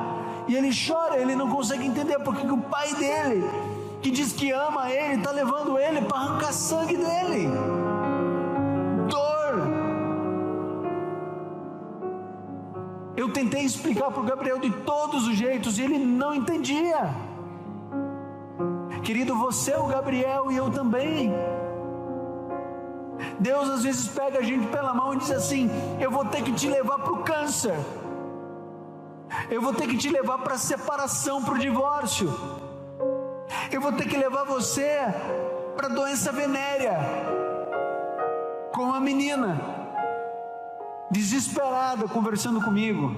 e ele chora. Ele não consegue entender porque o pai dele, que diz que ama ele, está levando ele para arrancar sangue dele. Eu tentei explicar para o Gabriel de todos os jeitos e ele não entendia. Querido, você é o Gabriel e eu também. Deus às vezes pega a gente pela mão e diz assim: eu vou ter que te levar para o câncer, eu vou ter que te levar para a separação, para o divórcio, eu vou ter que levar você para a doença venérea. Com uma menina desesperada conversando comigo,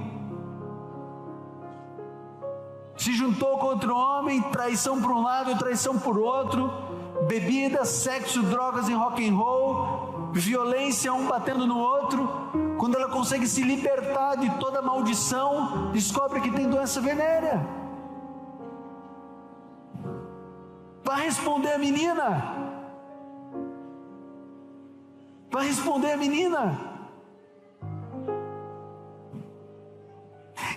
se juntou com outro homem, traição por um lado, traição por outro, bebida, sexo, drogas e rock and roll, violência, um batendo no outro. Quando ela consegue se libertar de toda maldição, descobre que tem doença venérea. Vai responder a menina. Vai responder a menina.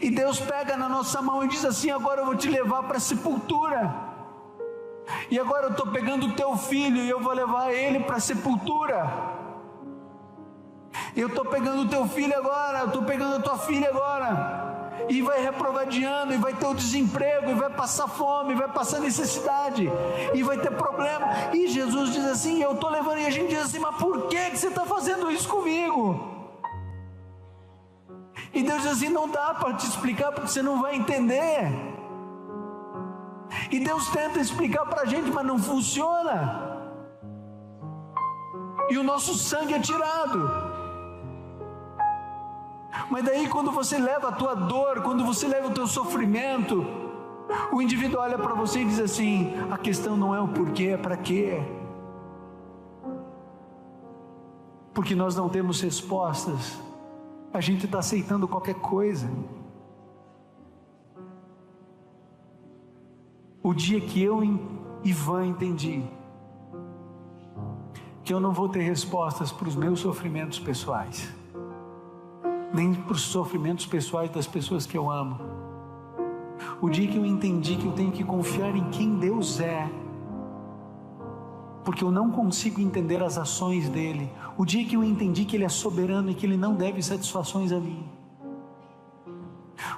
E Deus pega na nossa mão e diz assim: agora eu vou te levar para a sepultura. E agora eu estou pegando o teu filho e eu vou levar ele para a sepultura. Eu estou pegando o teu filho agora, eu estou pegando a tua filha agora. E vai reprovar de ano, e vai ter o desemprego, e vai passar fome, e vai passar necessidade, e vai ter problema. E Jesus diz assim: eu estou levando. E a gente diz assim: mas por que você está fazendo isso comigo? E Deus diz assim: não dá para te explicar, porque você não vai entender. E Deus tenta explicar para a gente, mas não funciona. E o nosso sangue é tirado. Mas daí, quando você leva a tua dor, quando você leva o teu sofrimento, o indivíduo olha para você e diz assim: a questão não é o porquê, é para quê. Porque nós não temos respostas, a gente está aceitando qualquer coisa. O dia que eu e Ivan entendi que eu não vou ter respostas para os meus sofrimentos pessoais, nem para os sofrimentos pessoais das pessoas que eu amo, o dia que eu entendi que eu tenho que confiar em quem Deus é, porque eu não consigo entender as ações dele, o dia que eu entendi que ele é soberano e que ele não deve satisfações a mim,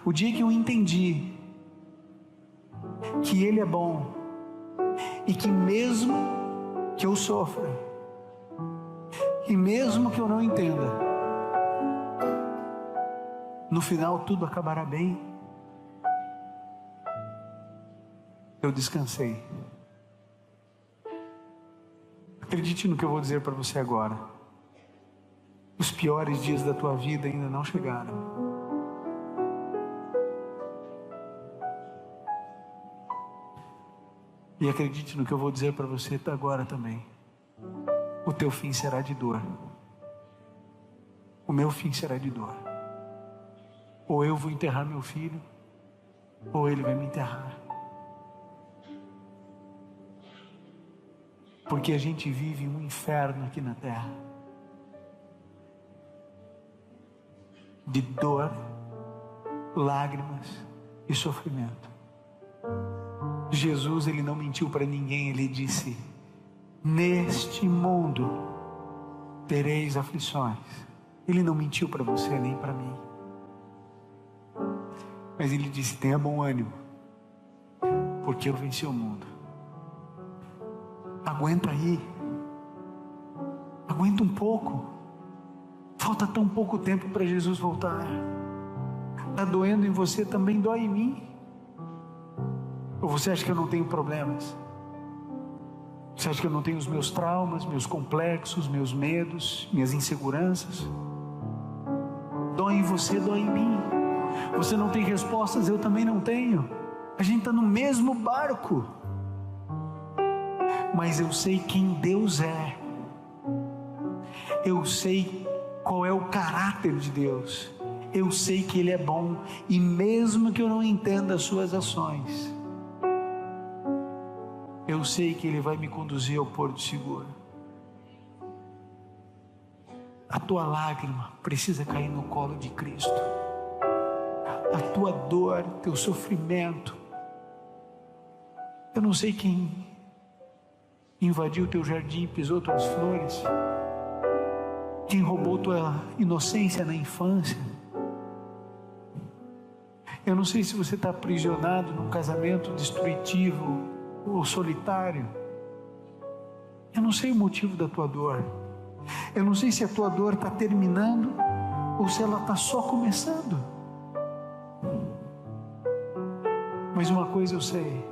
o dia que eu entendi que ele é bom e que mesmo que eu sofra e mesmo que eu não entenda, no final tudo acabará bem, eu descansei. Acredite no que eu vou dizer para você agora: os piores dias da tua vida ainda não chegaram. E acredite no que eu vou dizer para você agora também: o teu fim será de dor, o meu fim será de dor. Ou eu vou enterrar meu filho, ou ele vai me enterrar. Porque a gente vive um inferno aqui na terra, de dor, lágrimas e sofrimento. Jesus, ele não mentiu para ninguém, ele disse: neste mundo tereis aflições. Ele não mentiu para você nem para mim, mas ele disse: tenha bom ânimo, porque eu venci o mundo. Aguenta aí, aguenta um pouco, falta tão pouco tempo para Jesus voltar. Está doendo em você, também dói em mim. Ou você acha que eu não tenho problemas? Você acha que eu não tenho os meus traumas, meus complexos, meus medos, minhas inseguranças? Dói em você, dói em mim. Você não tem respostas, eu também não tenho. A gente está no mesmo barco. Mas eu sei quem Deus é. Eu sei qual é o caráter de Deus. Eu sei que Ele é bom. E mesmo que eu não entenda as suas ações, eu sei que Ele vai me conduzir ao porto seguro. A tua lágrima precisa cair no colo de Cristo. A tua dor, teu sofrimento. Eu não sei quem invadiu teu jardim, pisou tuas flores, quem roubou tua inocência na infância. Eu não sei se você está aprisionado num casamento destrutivo, ou solitário. Eu não sei o motivo da tua dor. Eu não sei se a tua dor está terminando ou se ela está só começando. Mas uma coisa eu sei: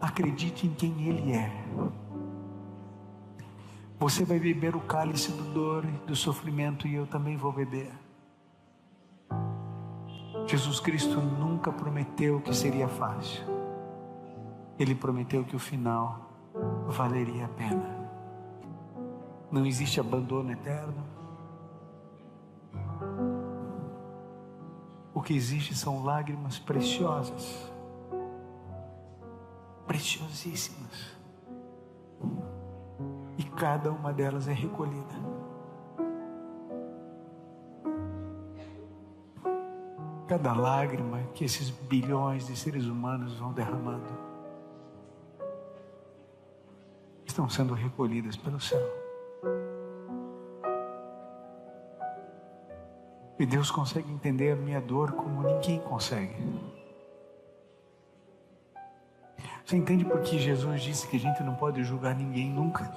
acredite em quem Ele é. Você vai beber o cálice da dor e do sofrimento, e eu também vou beber. Jesus Cristo nunca prometeu que seria fácil. Ele prometeu que o final valeria a pena. Não existe abandono eterno. O que existe são lágrimas preciosas, preciosíssimas, e cada uma delas é recolhida. Cada lágrima que esses bilhões de seres humanos vão derramando estão sendo recolhidas pelo céu. E Deus consegue entender a minha dor como ninguém consegue. Você entende por que Jesus disse que a gente não pode julgar ninguém nunca?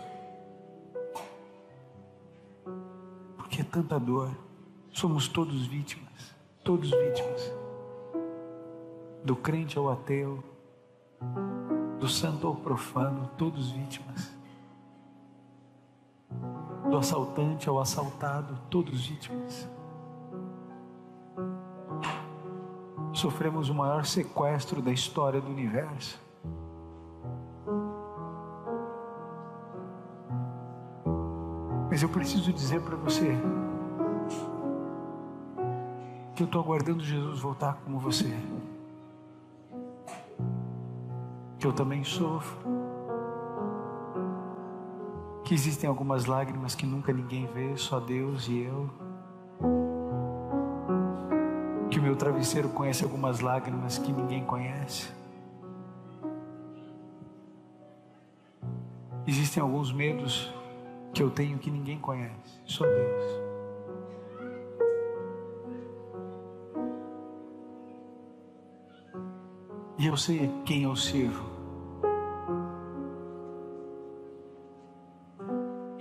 Porque é tanta dor. Somos todos vítimas. Todos vítimas. Do crente ao ateu, do santo ao profano, todos vítimas. Do assaltante ao assaltado, todos vítimas. Sofremos o maior sequestro da história do universo. Mas eu preciso dizer para você que eu estou aguardando Jesus voltar como você. Que eu também sofro. Que existem algumas lágrimas que nunca ninguém vê, só Deus e eu. Que o meu travesseiro conhece algumas lágrimas que ninguém conhece. Existem alguns medos que eu tenho que ninguém conhece, só Deus. E eu sei quem eu sirvo.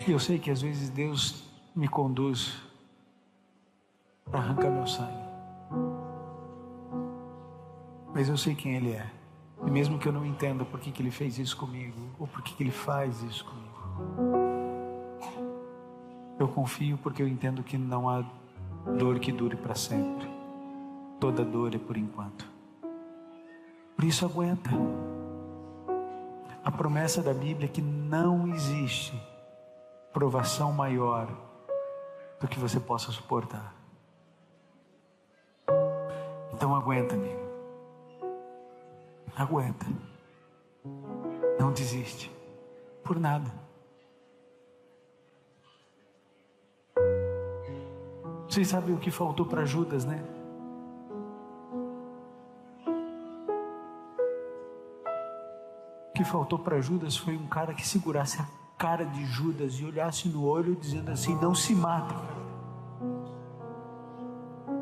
E eu sei que às vezes Deus me conduz para arrancar meu sangue. Mas eu sei quem Ele é. E mesmo que eu não entenda por que Ele fez isso comigo, ou por que Ele faz isso comigo, eu confio porque eu entendo que não há dor que dure para sempre. Toda dor é por enquanto. Por isso aguenta. A promessa da Bíblia é que não existe provação maior do que você possa suportar. Então aguenta, amigo. Aguenta. Não desiste. Por nada. Vocês sabem o que faltou para Judas, né? O que faltou para Judas foi um cara que segurasse a cara de Judas e olhasse no olho dizendo assim: não se mata.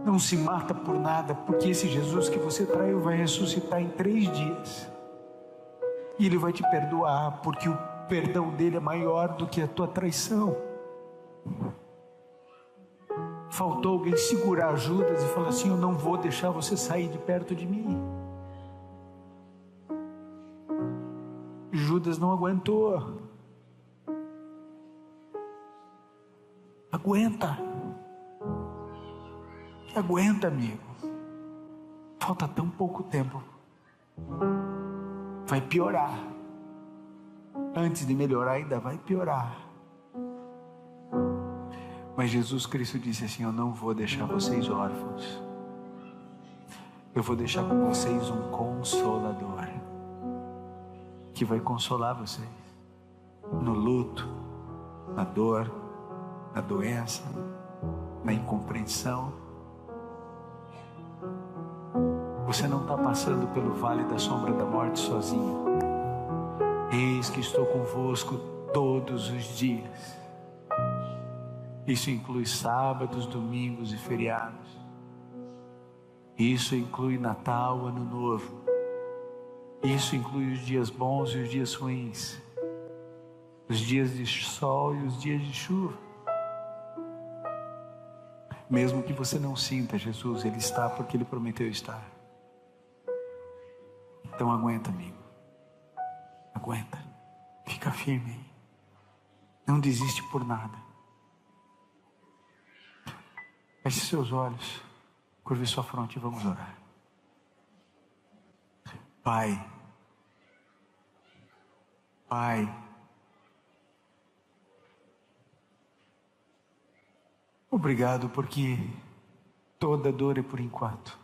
Não se mata por nada, porque esse Jesus que você traiu vai ressuscitar em 3 dias. E Ele vai te perdoar, porque o perdão dele é maior do que a tua traição. Faltou alguém segurar Judas e falar assim: eu não vou deixar você sair de perto de mim. Judas não aguentou. Aguenta. Aguenta, amigo. Falta tão pouco tempo. Vai piorar. Antes de melhorar, ainda vai piorar. Mas Jesus Cristo disse assim: eu não vou deixar vocês órfãos. Eu vou deixar com vocês um consolador, que vai consolar vocês no luto, na dor, na doença, na incompreensão. Você não está passando pelo vale da sombra da morte sozinho. Eis que estou convosco todos os dias. Isso inclui sábados, domingos e feriados. Isso inclui Natal, Ano Novo. Isso inclui os dias bons e os dias ruins, os dias de sol e os dias de chuva. Mesmo que você não sinta Jesus, Ele está porque Ele prometeu estar. Então aguenta, amigo. Aguenta. Fica firme aí. Não desiste por nada. Feche seus olhos, curve sua fronte e vamos orar. Pai, obrigado porque toda dor é por enquanto.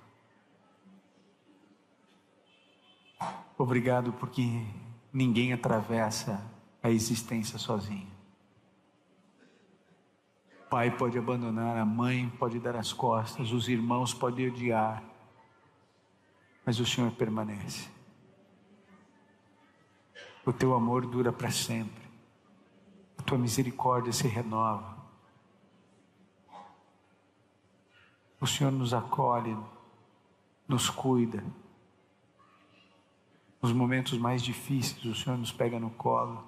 Obrigado porque ninguém atravessa a existência sozinho. Pai pode abandonar, a mãe pode dar as costas, os irmãos podem odiar, mas o Senhor permanece. O teu amor dura para sempre. A tua misericórdia se renova. O Senhor nos acolhe, nos cuida. Nos momentos mais difíceis, o Senhor nos pega no colo.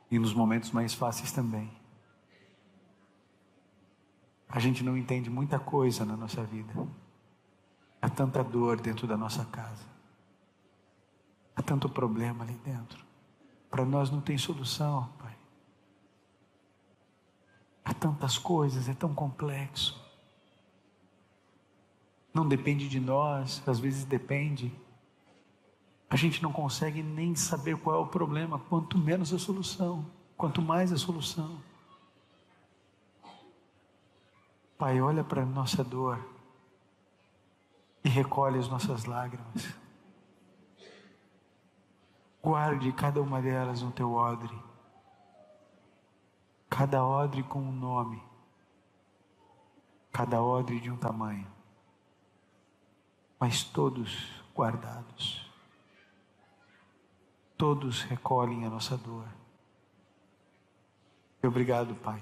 E nos momentos mais fáceis também. A gente não entende muita coisa na nossa vida. Há tanta dor dentro da nossa casa. Há tanto problema ali dentro. Para nós não tem solução, Pai. Há tantas coisas, é tão complexo. Não depende de nós, às vezes depende. A gente não consegue nem saber qual é o problema, quanto menos a solução, quanto mais a solução. Pai, olha para a nossa dor e recolhe as nossas lágrimas. Guarde cada uma delas no teu odre. Cada odre com um nome. Cada odre de um tamanho. Mas todos guardados. Todos recolhem a nossa dor. E obrigado, Pai,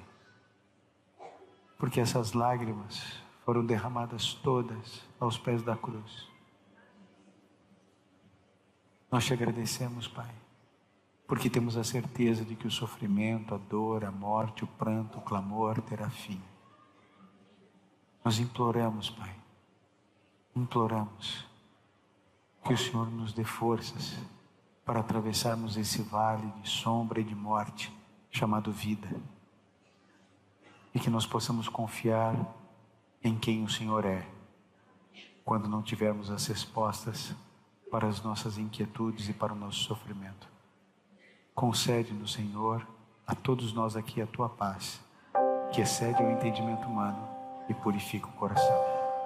porque essas lágrimas foram derramadas todas aos pés da cruz. Nós te agradecemos, Pai, porque temos a certeza de que o sofrimento, a dor, a morte, o pranto, o clamor terá fim. Nós imploramos, Pai, imploramos que o Senhor nos dê forças para atravessarmos esse vale de sombra e de morte chamado vida. E que nós possamos confiar em quem o Senhor é, quando não tivermos as respostas para as nossas inquietudes e para o nosso sofrimento. Concede-nos, Senhor, a todos nós aqui a tua paz, que excede o entendimento humano e purifica o coração.